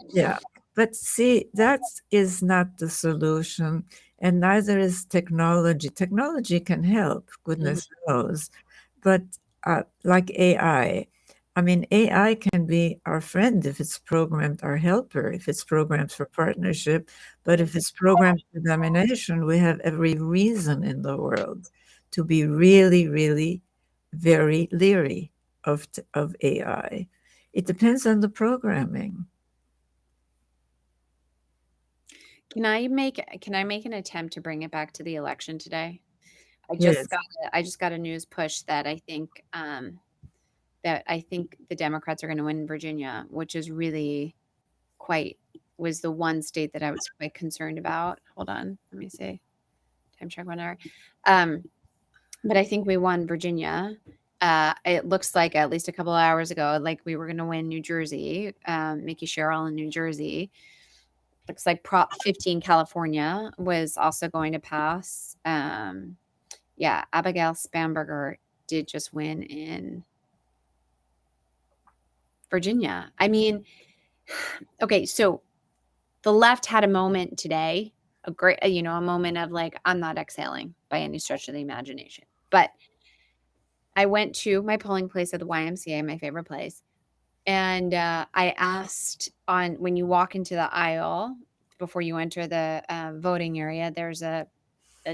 Yeah. But see, that is not the solution, and neither is technology. Technology can help, goodness knows. But like AI, I mean, AI can be our friend if it's programmed, our helper, if it's programmed for partnership. But if it's programmed for domination, we have every reason in the world to be really, really very leery of AI. It depends on the programming. Can I make an attempt to bring it back to the election today? I Yes. just got a news push that I think the Democrats are going to win Virginia, which is really was the one state that I was quite concerned about. Hold on, let me see. time check whenever. But I think we won Virginia. It looks like at least a couple of hours ago, like we were going to win New Jersey, Mickey Sherrill in New Jersey. Looks like Prop 15 California was also going to pass. Yeah, Abigail Spanberger did just win in Virginia. I mean, okay, so the left had a moment today, a moment of like, I'm not exhaling by any stretch of the imagination. But I went to my polling place at the YMCA, my favorite place. And I asked when you walk into the aisle before you enter the voting area, there's a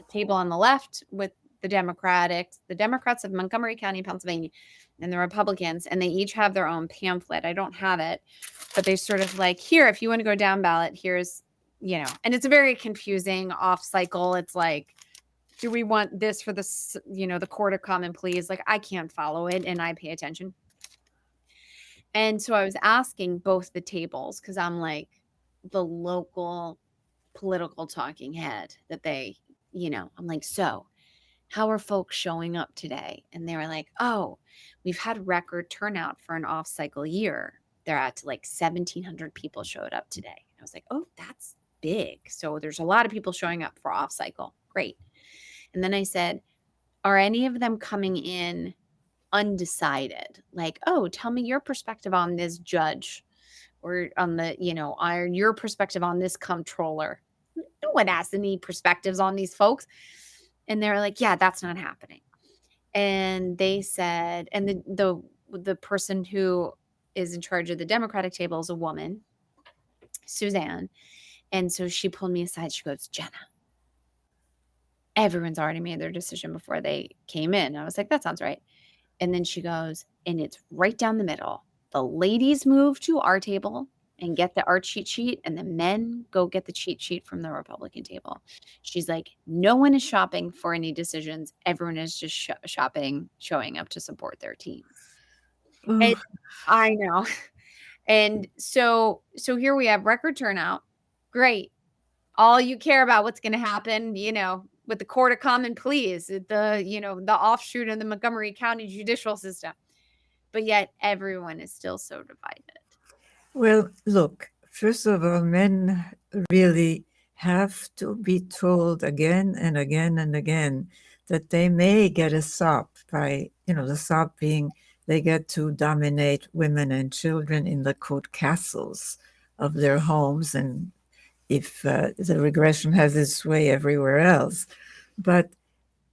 table on the left with the Democrats of Montgomery County, Pennsylvania, and the Republicans, and they each have their own pamphlet. I don't have it, but they sort of like, here, if you want to go down ballot, here's, and it's a very confusing off cycle. It's like, do we want this for the court of common pleas? Like, I can't follow it, and I pay attention. And so I was asking both the tables, because I'm like the local political talking head that they, I'm like, so how are folks showing up today? And they were like, oh, we've had record turnout for an off cycle year. They're at like 1,700 people showed up today. I was like, oh, that's big. So there's a lot of people showing up for off cycle. Great. And then I said, are any of them coming in undecided? Like, oh, tell me your perspective on this judge, or on the, your perspective on this comptroller. No one has any perspectives on these folks. And they're like, yeah, that's not happening. And they said, and the person who is in charge of the Democratic table is a woman, Suzanne. And so she pulled me aside. She goes, Jenna, everyone's already made their decision before they came in. I was like, that sounds right. And then she goes, and it's right down the middle. The ladies move to our table and get our cheat sheet, and the men go get the cheat sheet from the Republican table. She's like, no one is shopping for any decisions. Everyone is just showing up to support their teams. And I know. And so here we have record turnout. Great. All you care about what's going to happen, with the court of common pleas, the offshoot of the Montgomery County judicial system. But yet everyone is still so divided. Well, look, first of all, men really have to be told again and again and again that they may get a sop by, the sop being they get to dominate women and children in the quote castles of their homes, and if the regression has its way everywhere else. But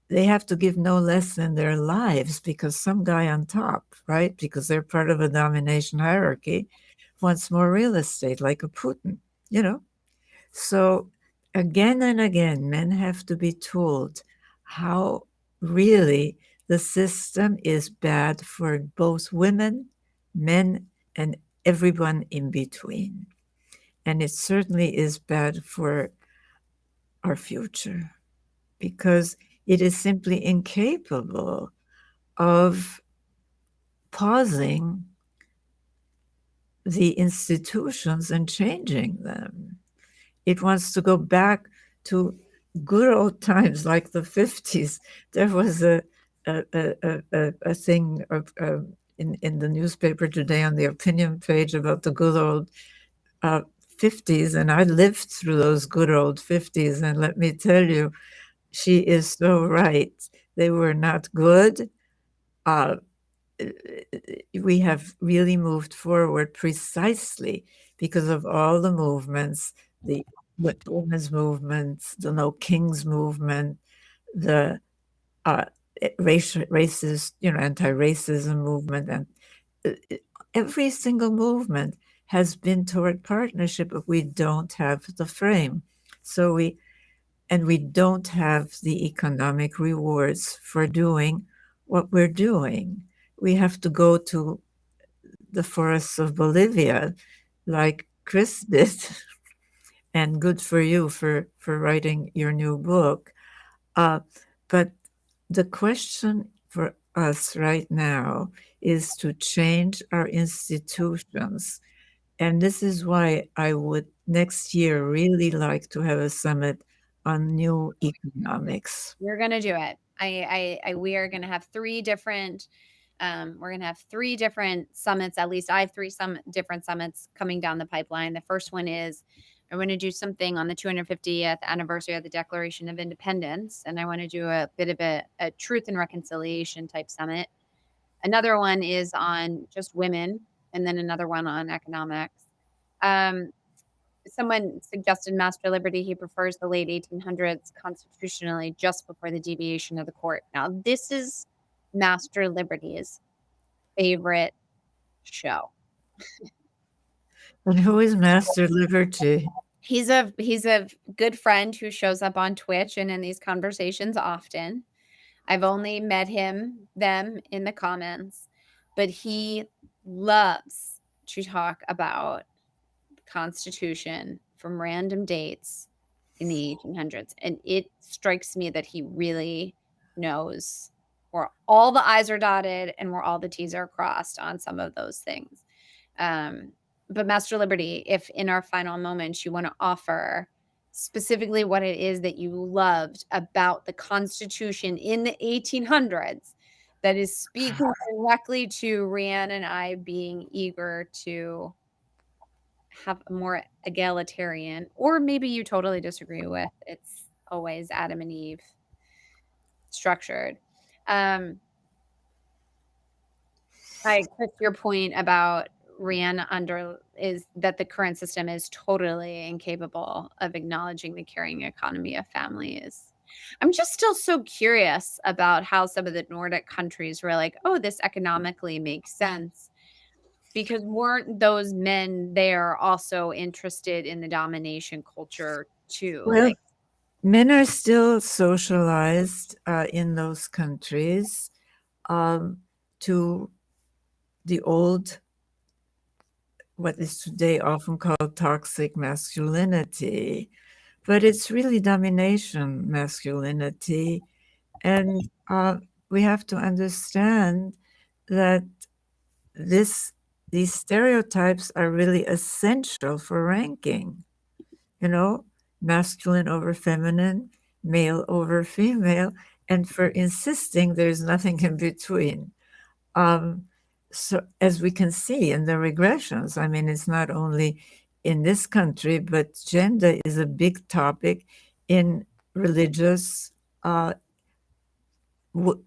they have to give no less than their lives, because some guy on top, right, because they're part of a domination hierarchy, wants more real estate, like a Putin, So again and again, men have to be told how really the system is bad for both women, men, and everyone in between. And it certainly is bad for our future, because it is simply incapable of pausing the institutions and changing them. It wants to go back to good old times like the 50s. There was a thing in the newspaper today on the opinion page about the good old 50s, and I lived through those good old 50s, and let me tell you, she is so right. They were not good. We have really moved forward precisely because of all the movements, the women's movement, the No Kings movement, the racist, anti-racism movement, and every single movement has been toward partnership, but we don't have the frame. So we don't have the economic rewards for doing what we're doing. We have to go to the forests of Bolivia, like Chris did, and good for you for writing your new book. But the question for us right now is to change our institutions. And this is why I would next year really like to have a summit on new economics. We're gonna do it. We are gonna have 3 different. We're gonna have 3 different summits. At least I have 3 different summits coming down the pipeline. The first one is I want to do something on the 250th anniversary of the Declaration of Independence, and I want to do a bit of a truth and reconciliation type summit. Another one is on just women, and then another one on economics. Someone suggested Master Liberty. He prefers the late 1800s constitutionally just before the deviation of the court. Now, this is Master Liberty's favorite show. And who is Master Liberty? He's a good friend who shows up on Twitch and in these conversations often. I've only met them in the comments, but he loves to talk about the Constitution from random dates in the 1800s. And it strikes me that he really knows where all the I's are dotted and where all the T's are crossed on some of those things. But Master Liberty, if in our final moments you want to offer specifically what it is that you loved about the Constitution in the 1800s that is speaking directly to Riane and I being eager to have a more egalitarian, or maybe you totally disagree with, it's always Adam and Eve structured. Chris, your point about Riane is that the current system is totally incapable of acknowledging the caring economy of families. I'm just still so curious about how some of the Nordic countries were like, oh, this economically makes sense. Because weren't those men there also interested in the domination culture too? Well, men are still socialized in those countries to the old, what is today often called toxic masculinity, but it's really domination masculinity. And we have to understand that these stereotypes are really essential for ranking, masculine over feminine, male over female, and for insisting there's nothing in between. So as we can see in the regressions, I mean, it's not only in this country, but gender is a big topic in religious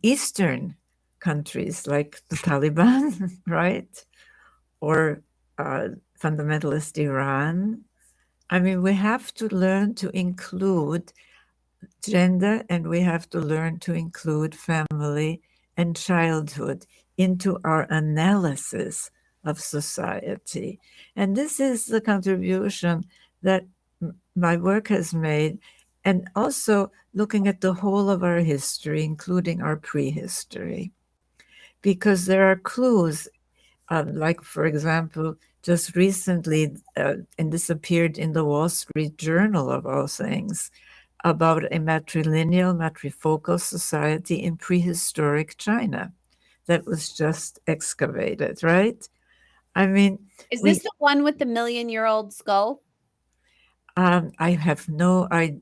Eastern countries like the Taliban, right? Or fundamentalist Iran. I mean, we have to learn to include gender, and we have to learn to include family and childhood into our analysis of society. And this is the contribution that my work has made, and also looking at the whole of our history, including our prehistory, because there are clues, like, for example, just recently, and this appeared in the Wall Street Journal of all things, about a matrilineal, matrifocal society in prehistoric China that was just excavated, right? I mean, is this the one with the million-year-old skull? I have no. I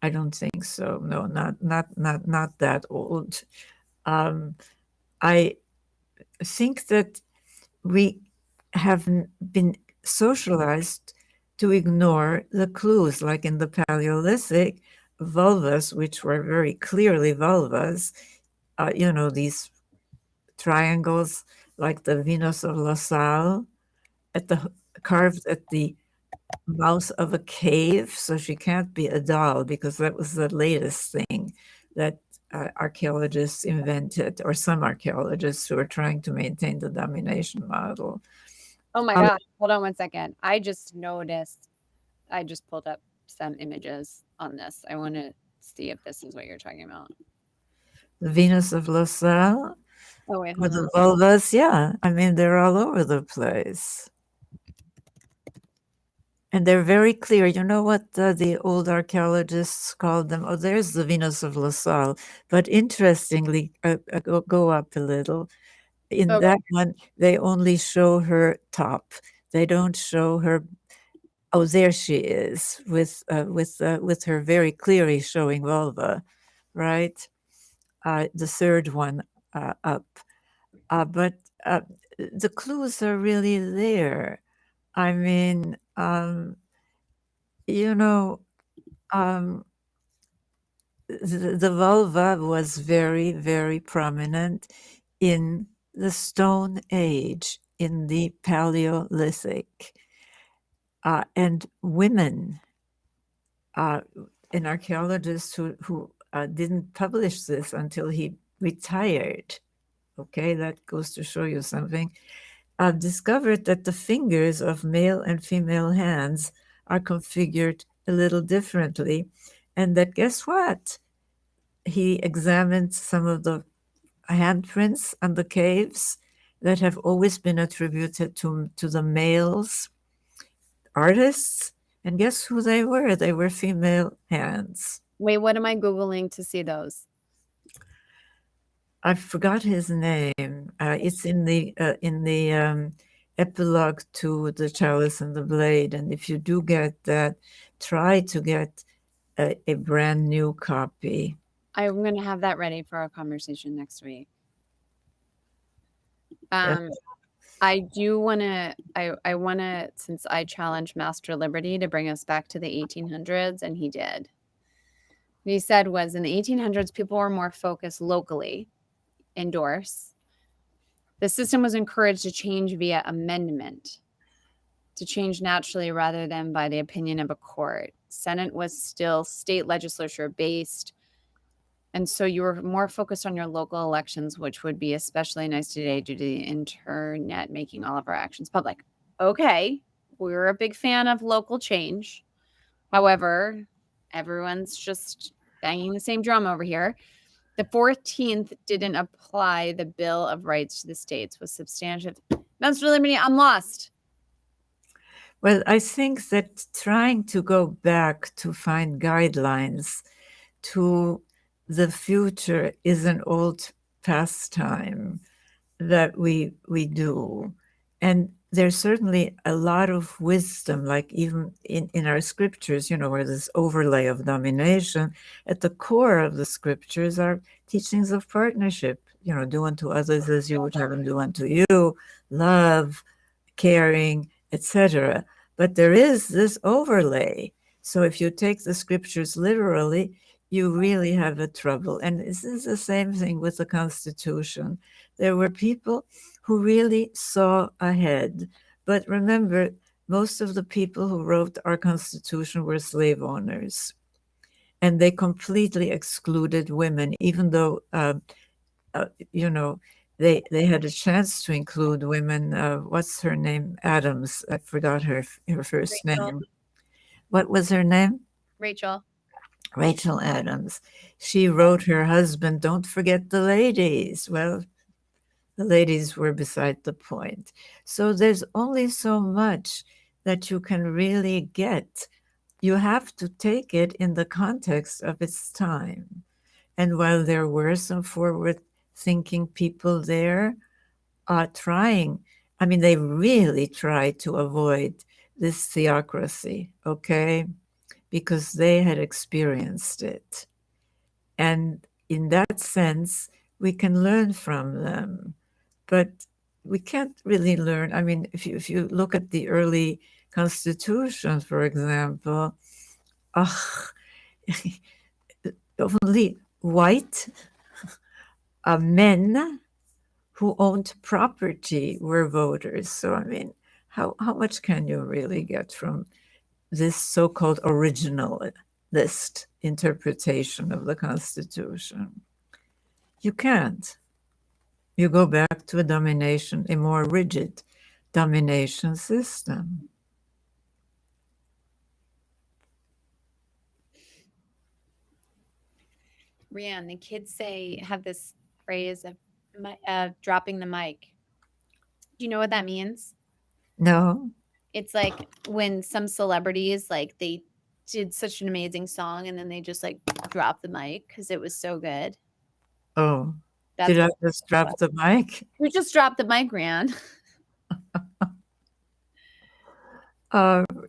don't think so. No, not that old. I think that we have been socialized to ignore the clues, like in the Paleolithic, vulvas, which were very clearly vulvas, these triangles like the Venus of La Salle, carved at the mouth of a cave. So she can't be a doll, because that was the latest thing that archaeologists invented, or some archaeologists who are trying to maintain the domination model. Oh my gosh, hold on one second. I just noticed, I just pulled up some images on this. I want to see if this is what you're talking about. The Venus of La Salle? Oh, wait, With hold the on. vulvas, yeah. I mean, they're all over the place. And they're very clear. You know what the old archaeologists called them? Oh, there's the Venus of La Salle. But interestingly, go up a little. In Okay. that one, they only show her top. They don't show her Oh, there she is with her very clearly showing vulva, right? The third one up. But the clues are really there. I mean, you know, the vulva was very, very prominent in the Stone Age, in the Paleolithic. And women, an archaeologist who didn't publish this until he retired, okay, that goes to show you something, discovered that the fingers of male and female hands are configured a little differently. And that, guess what? He examined some of the handprints on the caves that have always been attributed to the males artists. And guess who they were? They were female hands. Wait, what am I Googling to see those? I forgot his name. It's in the epilogue to The Chalice and the Blade. And if you do get that, try to get a brand new copy. I'm going to have that ready for our conversation next week. Yes. I do want to, I want to, since I challenged Master Liberty to bring us back to the 1800s, and he did. What he said was in the 1800s, people were more focused locally, indoors. The system was encouraged to change via amendment, to change naturally rather than by the opinion of a court. Senate was still state legislature based. And so you were more focused on your local elections, which would be especially nice today due to the internet making all of our actions public. Okay, we're a big fan of local change. However, everyone's just banging the same drum over here. The 14th didn't apply the Bill of Rights to the states, was substantive. Master Liberty, I'm lost. Well, I think that trying to go back to find guidelines to the future is an old pastime that we do. And there's certainly a lot of wisdom, like even in our scriptures, you know, where this overlay of domination, at the core of the scriptures are teachings of partnership, you know, do unto others as you would have them do unto you, love, caring, etc. But there is this overlay. So if you take the scriptures literally, you really have a trouble. And this is the same thing with the Constitution. There were people who really saw ahead. But remember, most of the people who wrote our Constitution were slave owners. And they completely excluded women, even though, you know, they had a chance to include women. What's her name? Adams. I forgot her first Rachel. name. What was her name? Rachel. Rachel Adams. She wrote her husband, don't forget the ladies. Well, the ladies were beside the point. So there's only so much that you can really get. You have to take it in the context of its time. And while there were some forward-thinking people there trying, I mean, they really tried to avoid this theocracy, okay? Because they had experienced it. And in that sense, we can learn from them. But we can't really learn. I mean, if you look at the early constitutions, for example, only white men who owned property were voters. So, I mean, how much can you really get from this so-called originalist interpretation of the Constitution? You can't. You go back to a more rigid domination system. Riane, the kids have this phrase of dropping the mic. Do you know what that means? No? It's like when some celebrities, like they did such an amazing song and then they just like dropped the mic because it was so good. Oh, That's did I what just drop the mic? we just dropped the mic, Riane.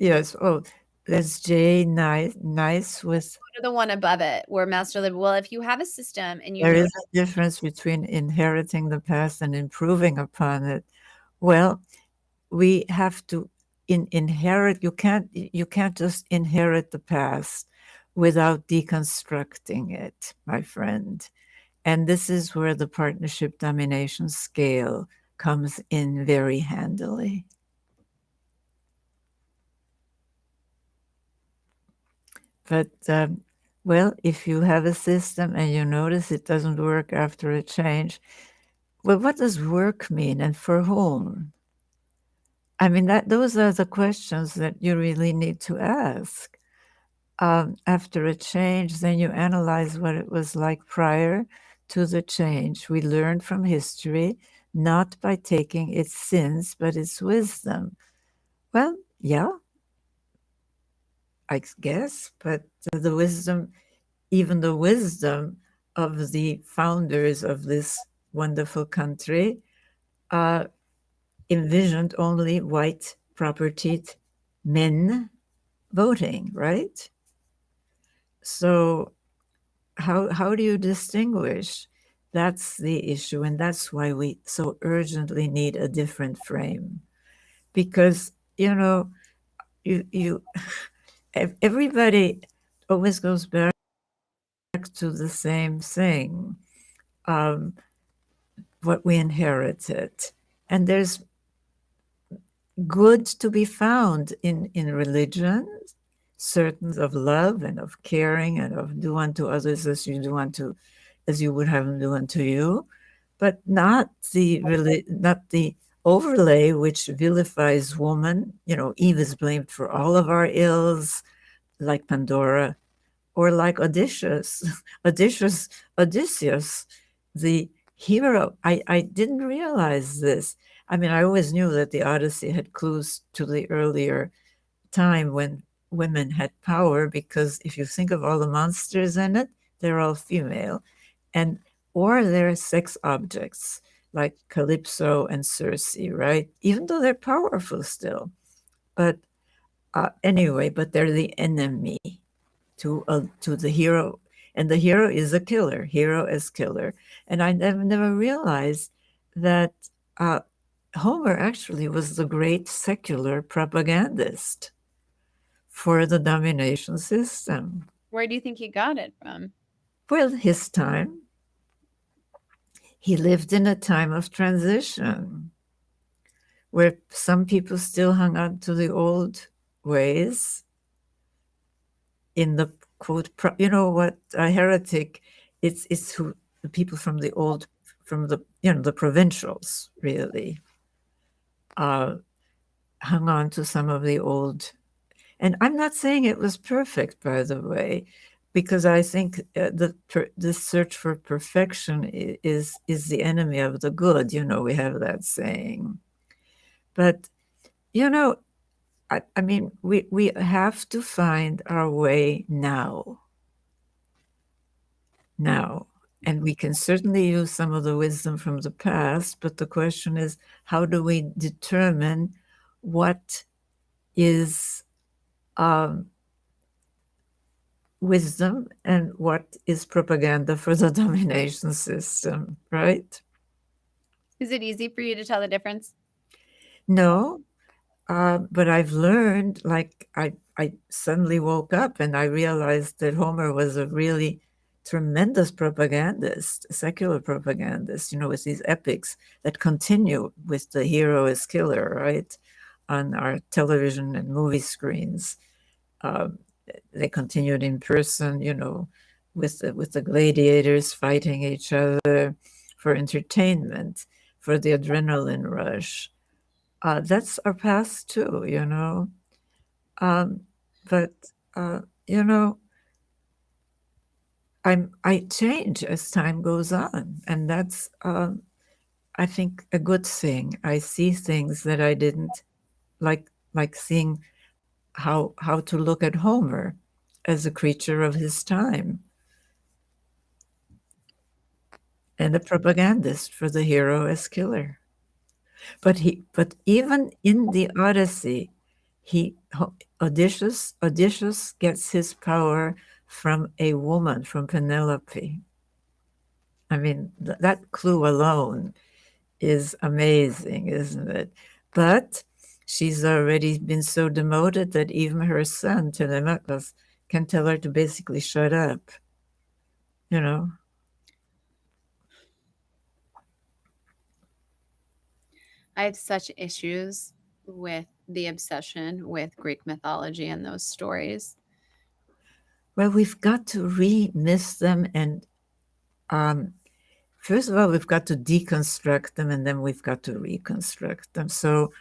Yes. Oh, there's Jay Nice with Go to the one above it where Master Lib. Well, if you have a system and you there know is a difference between inheriting the past and improving upon it. Well, we have to inherit. You can't just inherit the past without deconstructing it, my friend. And this is where the partnership domination scale comes in very handily. But well, if you have a system and you notice it doesn't work after a change, well, what does work mean and for whom? I mean, those are the questions that you really need to ask. After a change, then you analyze what it was like prior to the change. We learn from history, not by taking its sins, but its wisdom. Well, yeah, I guess, but the wisdom, even the wisdom of the founders of this wonderful country, envisioned only white propertied men voting, right? So how do you distinguish? That's the issue, and that's why we so urgently need a different frame. Because you everybody always goes back to the same thing, what we inherited, and there's good to be found in religion, certain of love and of caring and of do unto others as you would have them do unto you, but not the overlay which vilifies woman. Eve is blamed for all of our ills, like Pandora, or like Odysseus, the hero. I didn't realize this. I mean, I always knew that the Odyssey had clues to the earlier time when women had power, because if you think of all the monsters in it, they're all female, or they're sex objects like Calypso and Circe, right? Even though they're powerful still, but anyway, but they're the enemy to the hero, and the hero is a killer. Hero is killer, and I never realized that Homer actually was the great secular propagandist for the domination system. where do you think he got it from? Well, his time. He lived in a time of transition where some people still hung on to the old ways in the quote, what, a heretic, it's who the people from the old, from the provincials really hung on to some of the old. And I'm not saying it was perfect, by the way, because I think the search for perfection is the enemy of the good. We have that saying. But I mean, we have to find our way now. And we can certainly use some of the wisdom from the past, but the question is, how do we determine what is wisdom and what is propaganda for the domination system, right? Is it easy for you to tell the difference? No, but I've learned, like I suddenly woke up and I realized that Homer was a really tremendous propagandist, a secular propagandist, with these epics that continue with the hero is killer, right, on our television and movie screens. They continued in person, with the gladiators fighting each other for entertainment, for the adrenaline rush. That's our past too, but I change as time goes on, and that's I think a good thing. I see things that I didn't like seeing how to look at Homer as a creature of his time and a propagandist for the hero as killer. But even in the Odyssey, Odysseus gets his power from a woman, from Penelope. I mean, that clue alone is amazing, isn't it? But she's already been so demoted that even her son, Telemachus, can tell her to basically shut up, you know? I have such issues with the obsession with Greek mythology and those stories. Well, we've got to re-miss them, and first of all, we've got to deconstruct them, and then we've got to reconstruct them. So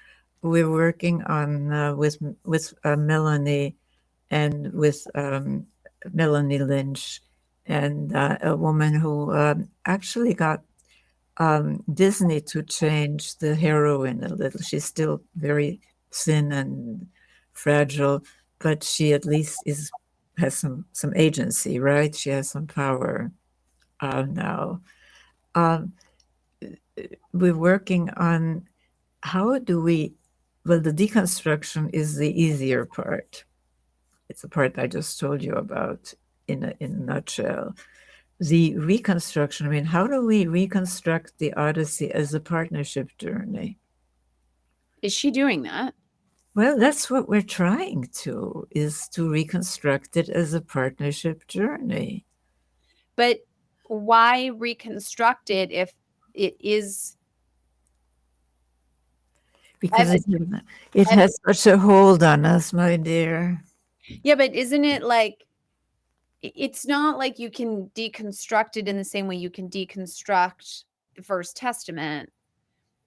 we're working on with Melanie and with Melanie Lynch, and a woman who actually got Disney to change the heroine a little. She's still very thin and fragile, but she at least has some agency, right? She has some power now. We're working on how do we. Well, the deconstruction is the easier part. It's the part I just told you about in a nutshell. The reconstruction, I mean, how do we reconstruct the Odyssey as a partnership journey? Is she doing that? Well, that's what we're trying to, is to reconstruct it as a partnership journey. But why reconstruct it if it is? Because it has such a hold on us, my dear. Yeah, but isn't it like, it's not like you can deconstruct it in the same way you can deconstruct the First Testament,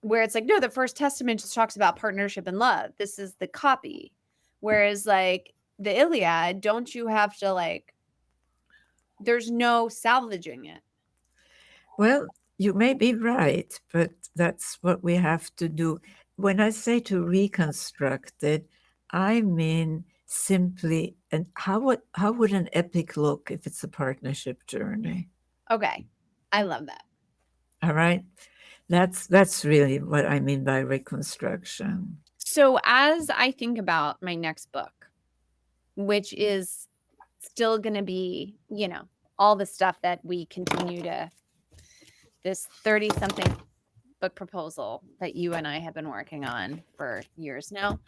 where it's like, no, the First Testament just talks about partnership and love. This is the copy. Whereas like the Iliad, don't you have to like, there's no salvaging it. Well, you may be right, but that's what we have to do. When I say to reconstruct it, I mean simply, and how would an epic look if it's a partnership journey? Okay. I love that. All right. That's really what I mean by reconstruction. So as I think about my next book, which is still going to be, you know, all the stuff that we continue to, this 30-something book proposal that you and I have been working on for years now.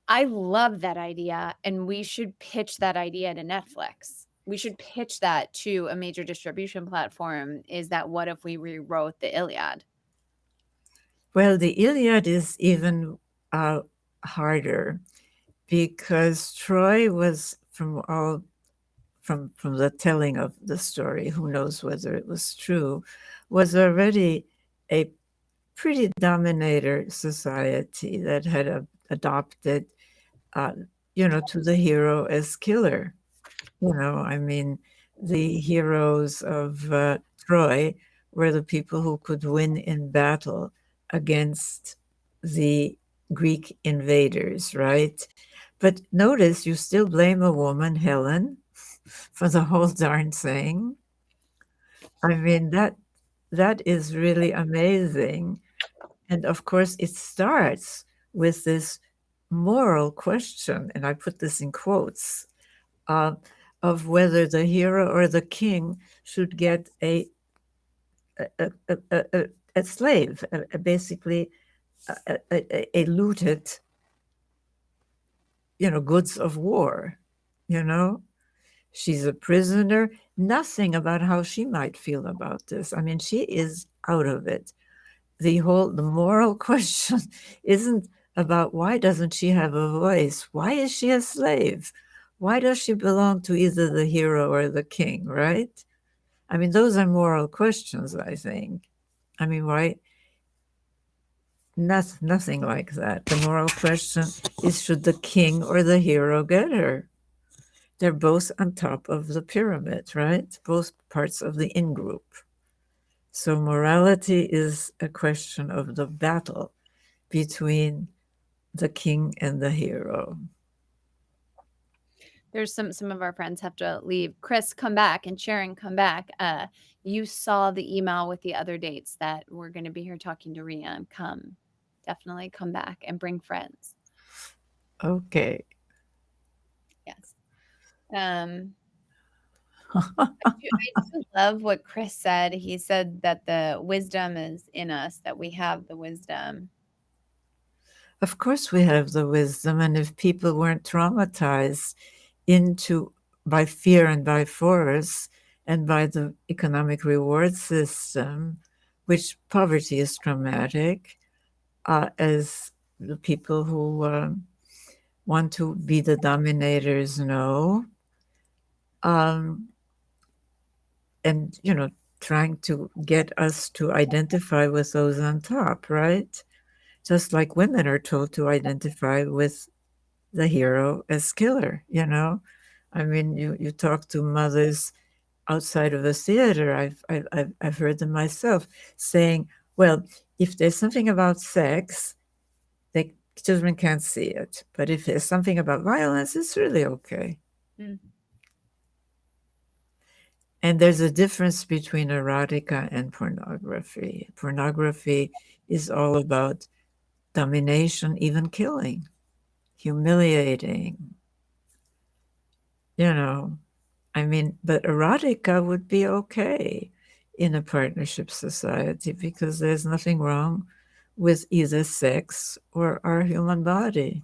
I love that idea, and we should pitch that idea to Netflix. We should pitch that to a major distribution platform. Is that, what if we rewrote the Iliad? Well, the Iliad is even harder, because Troy was, from the telling of the story, who knows whether it was true, was already a pretty dominator society that had adopted, to the hero as killer. I mean, the heroes of Troy were the people who could win in battle against the Greek invaders, right? But notice you still blame a woman, Helen, for the whole darn thing. I mean, that is really amazing. And of course, it starts with this moral question, and I put this in quotes, of whether the hero or the king should get a slave, basically a looted, goods of war. She's a prisoner. Nothing about how she might feel about this. I mean, she is out of it. The moral question isn't about why doesn't she have a voice? Why is she a slave? Why does she belong to either the hero or the king, right? I mean, those are moral questions, I think. I mean, why? Nothing like that. The moral question is, should the king or the hero get her? They're both on top of the pyramid, right? Both parts of the in-group. So morality is a question of the battle between the king and the hero. There's some of our friends have to leave. Chris, come back, and Sharon, come back. You saw the email with the other dates that we're going to be here talking to Riane. Definitely come back and bring friends. Okay. Yes. I do love what Chris said. He said that the wisdom is in us, that we have the wisdom. Of course, we have the wisdom, and if people weren't traumatized into by fear and by force and by the economic reward system, which poverty is traumatic, as the people who want to be the dominators know, and trying to get us to identify with those on top, right? Just like women are told to identify with the hero as killer. I mean, you talk to mothers outside of the theater. I've heard them myself saying, well, if there's something about sex, the children can't see it, but if there's something about violence, it's really okay. Mm. And there's a difference between erotica and pornography. Pornography is all about domination, even killing, humiliating. I mean, but erotica would be okay in a partnership society because there's nothing wrong with either sex or our human body.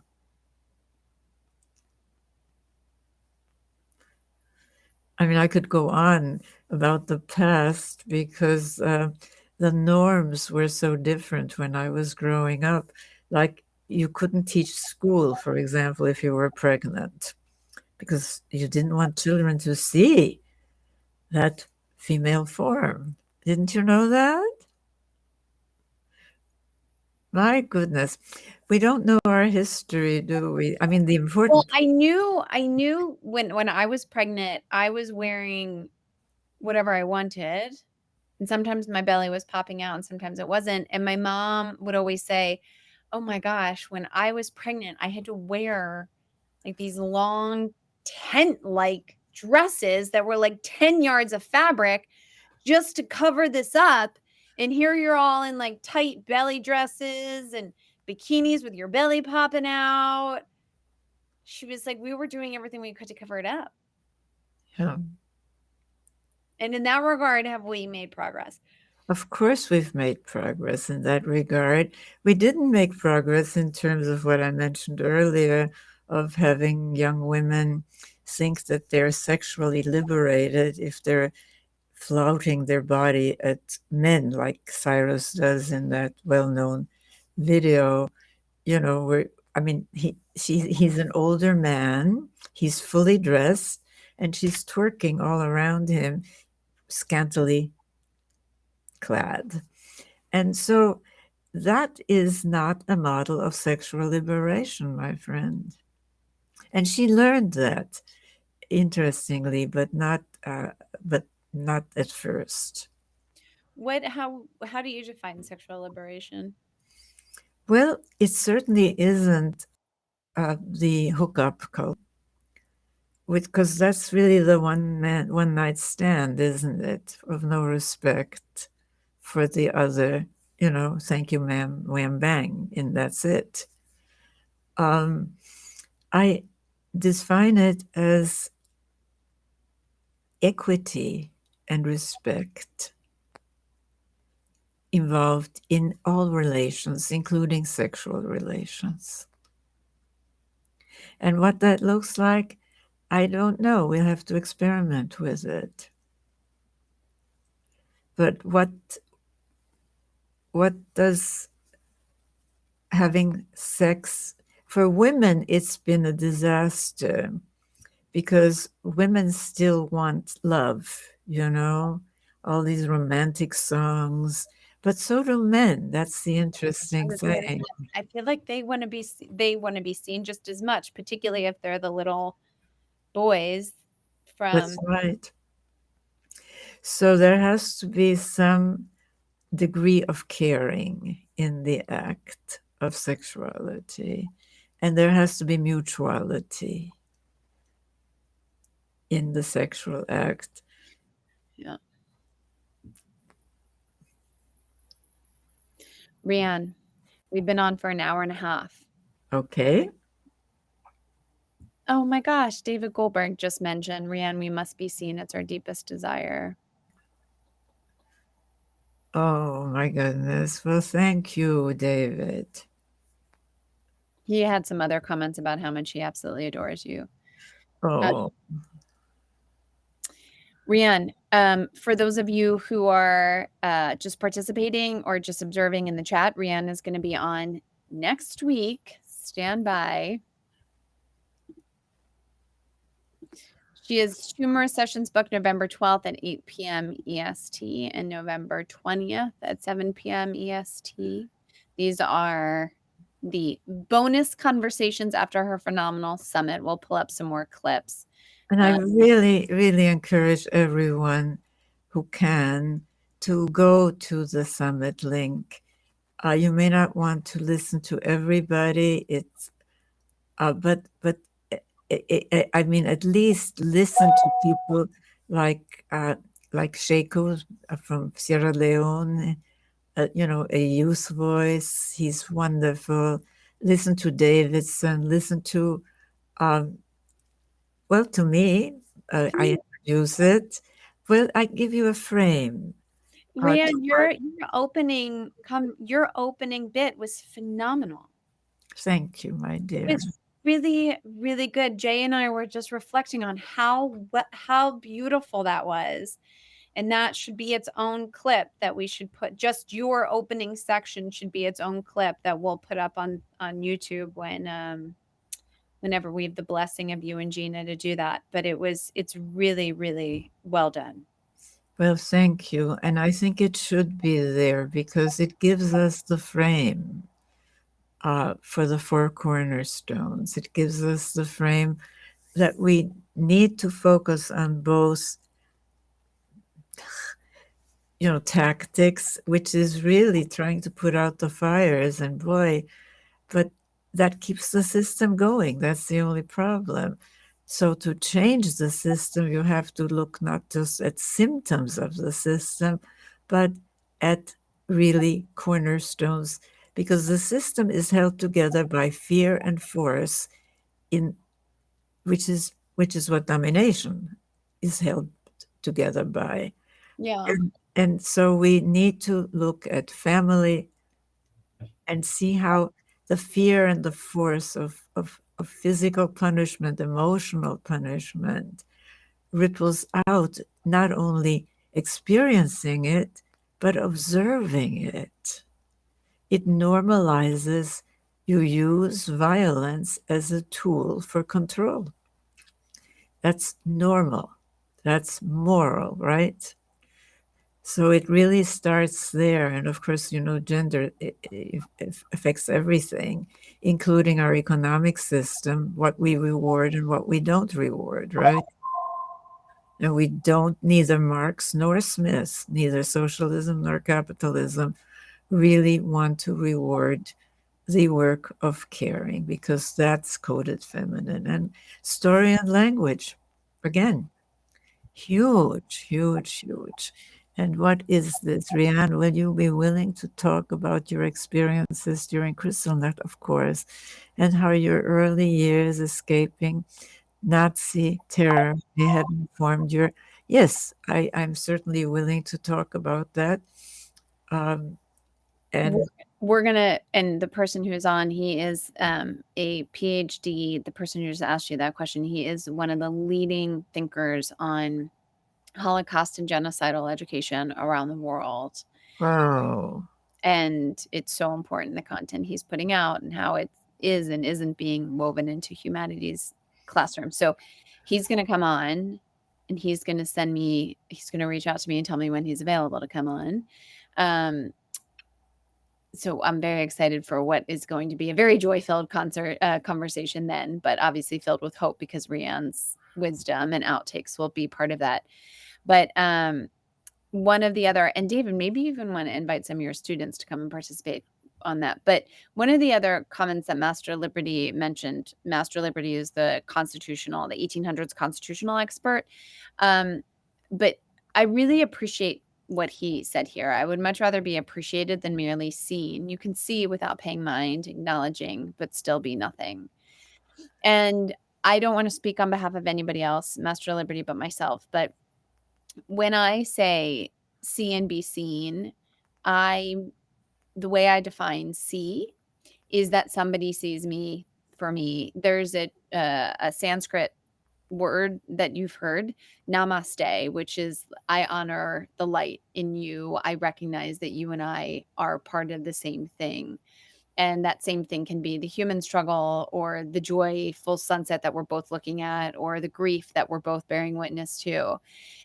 I mean, I could go on about the past because the norms were so different when I was growing up. Like, you couldn't teach school, for example, if you were pregnant, because you didn't want children to see that female form. Didn't you know that? My goodness. We don't know our history, do we? I mean, the Well, important. I knew when I was pregnant, I was wearing whatever I wanted. And sometimes my belly was popping out and sometimes it wasn't. And my mom would always say, "Oh my gosh, when I was pregnant, I had to wear like these long tent-like dresses that were like 10 yards of fabric just to cover this up. And here you're all in like tight belly dresses and bikinis with your belly popping out." She was like, "We were doing everything we could to cover it up." Yeah. And in that regard, have we made progress? Of course, we've made progress in that regard. We didn't make progress in terms of what I mentioned earlier of having young women think that they're sexually liberated if they're flouting their body at men, like Cyrus does in that well-known video. Where I mean, he's an older man. He's fully dressed, and she's twerking all around him, scantily clad. And so that is not a model of sexual liberation, my friend. And she learned that, interestingly, but not at first. How do you define sexual liberation? Well, it certainly isn't the hookup culture, because that's really the one night stand, isn't it? Of no respect for the other. Thank you, ma'am, wham, bang, and that's it. I define it as equity and respect involved in all relations, including sexual relations. And what that looks like, I don't know. We'll have to experiment with it. But what does having sex for women? It's been a disaster because women still want love, all these romantic songs, but so do men. That's the interesting thing. I feel like they want to be seen just as much, particularly if they're the little boys That's from. right. So there has to be some degree of caring in the act of sexuality, and there has to be mutuality in the sexual act. Yeah. Riane, we've been on for an hour and a half. Okay. Oh my gosh, David Goldberg just mentioned, Riane, we must be seen. It's our deepest desire. Oh my goodness. Well, thank you, David. He had some other comments about how much he absolutely adores you. Oh, Riane, for those of you who are just participating or just observing in the chat, Riane is going to be on next week. Stand by. She has humorous sessions booked November 12th at 8 p.m. EST and November 20th at 7 p.m. EST. These are the bonus conversations after her phenomenal summit. We'll pull up some more clips. and I really, really encourage everyone who can to go to the summit link. You may not want to listen to everybody. It's, but I mean, at least listen to people like Sheiko from Sierra Leone. You know, a youth voice. He's wonderful. Listen to Davidson. Listen to, well, to me, I introduce it. Well, I give you a frame. Riane, your opening bit was phenomenal. Thank you, my dear. It's really, really good. Jay and I were just reflecting on how beautiful that was. And that should be its own clip that we should put. Just your opening section should be its own clip that we'll put up on YouTube whenever we have the blessing of you and Gina to do that. But it's really, really well done. Well, thank you. And I think it should be there because it gives us the frame for the four cornerstones. It gives us the frame that we need to focus on both, you know, tactics, which is really trying to put out the fires, and boy, but that keeps the system going. That's the only problem. So to change the system, you have to look not just at symptoms of the system, but at really cornerstones, because the system is held together by fear and force, in which is what domination is held together by. Yeah. And so we need to look at family and see how the fear and the force of physical punishment, emotional punishment, ripples out, not only experiencing it, but observing it. It normalizes you use violence as a tool for control. That's normal. That's moral, right? So it really starts there. And of course, you know, gender it affects everything, including our economic system, what we reward and what we don't reward, right? And we don't, neither Marx nor Smith, neither socialism nor capitalism, really want to reward the work of caring, because that's coded feminine. And story and language, again, huge, huge, huge. And what is this? Riane, will you be willing to talk about your experiences during Kristallnacht, of course, and how your early years escaping Nazi terror may have informed your... Yes, I'm certainly willing to talk about that. And we're gonna, and the person who's on, he is a PhD. The person who just asked you that question, he is one of the leading thinkers on Holocaust and genocidal education around the world. wow. And it's so important, the content he's putting out and how it is and isn't being woven into humanities classroom. So he's going to come on and he's going to reach out to me and tell me when he's available to come on. So I'm very excited for what is going to be a very joy-filled conversation then, but obviously filled with hope, because Riane's wisdom and outtakes will be part of that. But one of the other, and David, maybe you even want to invite some of your students to come and participate on that. But one of the other comments that Master Liberty mentioned, Master Liberty is the 1800s constitutional expert. But I really appreciate what he said here. I would much rather be appreciated than merely seen. You can see without paying mind, acknowledging, but still be nothing. And I don't want to speak on behalf of anybody else, Master Liberty, but myself. But when I say see and be seen, the way I define see is that somebody sees me for me. There's a Sanskrit word that you've heard, namaste, which is I honor the light in you. I recognize that you and I are part of the same thing. And that same thing can be the human struggle or the joyful sunset that we're both looking at or the grief that we're both bearing witness to.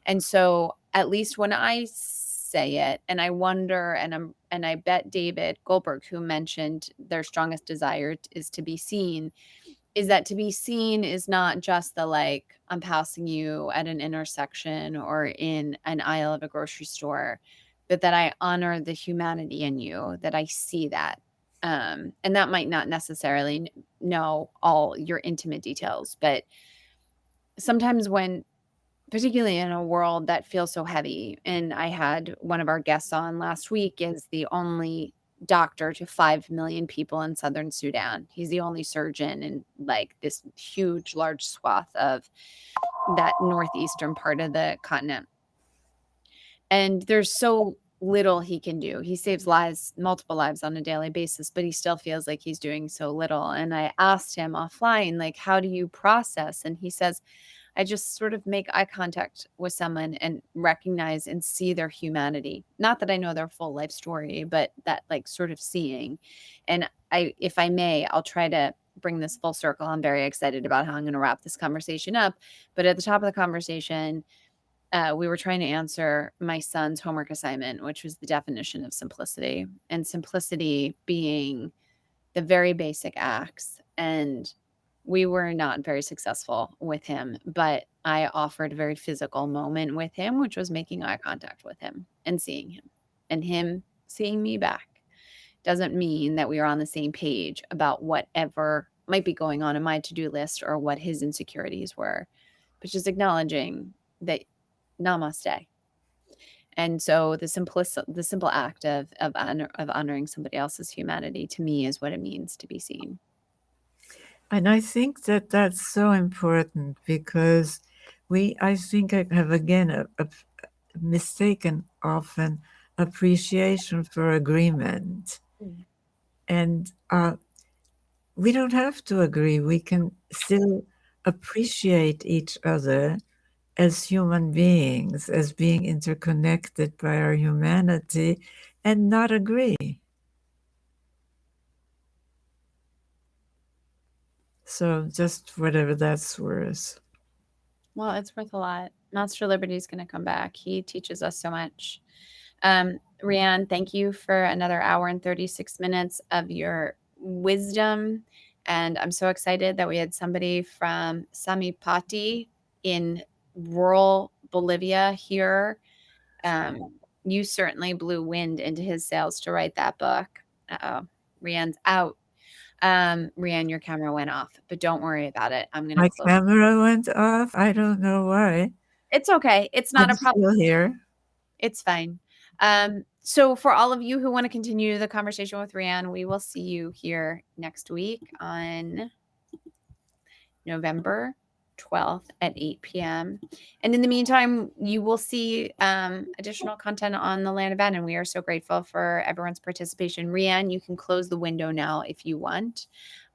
And so at least when I say it, and I wonder, and I bet David Goldberg, who mentioned their strongest desire is to be seen, is that to be seen is not just the like, I'm passing you at an intersection or in an aisle of a grocery store, but that I honor the humanity in you, that I see that. And that might not necessarily know all your intimate details, but sometimes when, particularly in a world that feels so heavy, and I had one of our guests on last week is the only doctor to 5 million people in southern Sudan. He's the only surgeon in like this huge, large swath of that northeastern part of the continent. And there's so little he can do. He saves lives, multiple lives on a daily basis, but he still feels like he's doing so little. And I asked him offline, like, how do you process? And he says, I just sort of make eye contact with someone and recognize and see their humanity. Not that I know their full life story, but that like sort of seeing. And if I may, I'll try to bring this full circle. I'm very excited about how I'm going to wrap this conversation up. But at the top of the conversation, we were trying to answer my son's homework assignment, which was the definition of simplicity, and simplicity being the very basic acts. And we were not very successful with him, but I offered a very physical moment with him, which was making eye contact with him and seeing him and him seeing me back. Doesn't mean that we are on the same page about whatever might be going on in my to-do list or what his insecurities were, but just acknowledging that namaste. And so the simple act of honoring somebody else's humanity to me is what it means to be seen. And I think that that's so important because I think I have again a mistaken often appreciation for agreement. And we don't have to agree. We can still appreciate each other as human beings, as being interconnected by our humanity, and not agree. So just whatever that's worth. Well, it's worth a lot. Master Liberty is going to come back. He teaches us so much. Riane, thank you for another hour and 36 minutes of your wisdom. And I'm so excited that we had somebody from Samipati in rural Bolivia here. You certainly blew wind into his sails to write that book. Uh-oh, Riane's out. Riane, your camera went off, but don't worry about it. I'm going to close. My camera went off. I don't know why. It's okay. It's not a problem. Still here. It's fine. So for all of you who want to continue the conversation with Riane, we will see you here next week on November 12th at 8 p.m. And in the meantime, you will see additional content on the Land of Ben, and we are so grateful for everyone's participation. Riane, you can close the window now if you want.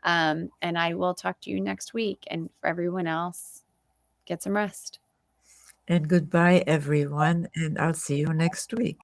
And I will talk to you next week. And for everyone else, get some rest. And goodbye, everyone. And I'll see you next week.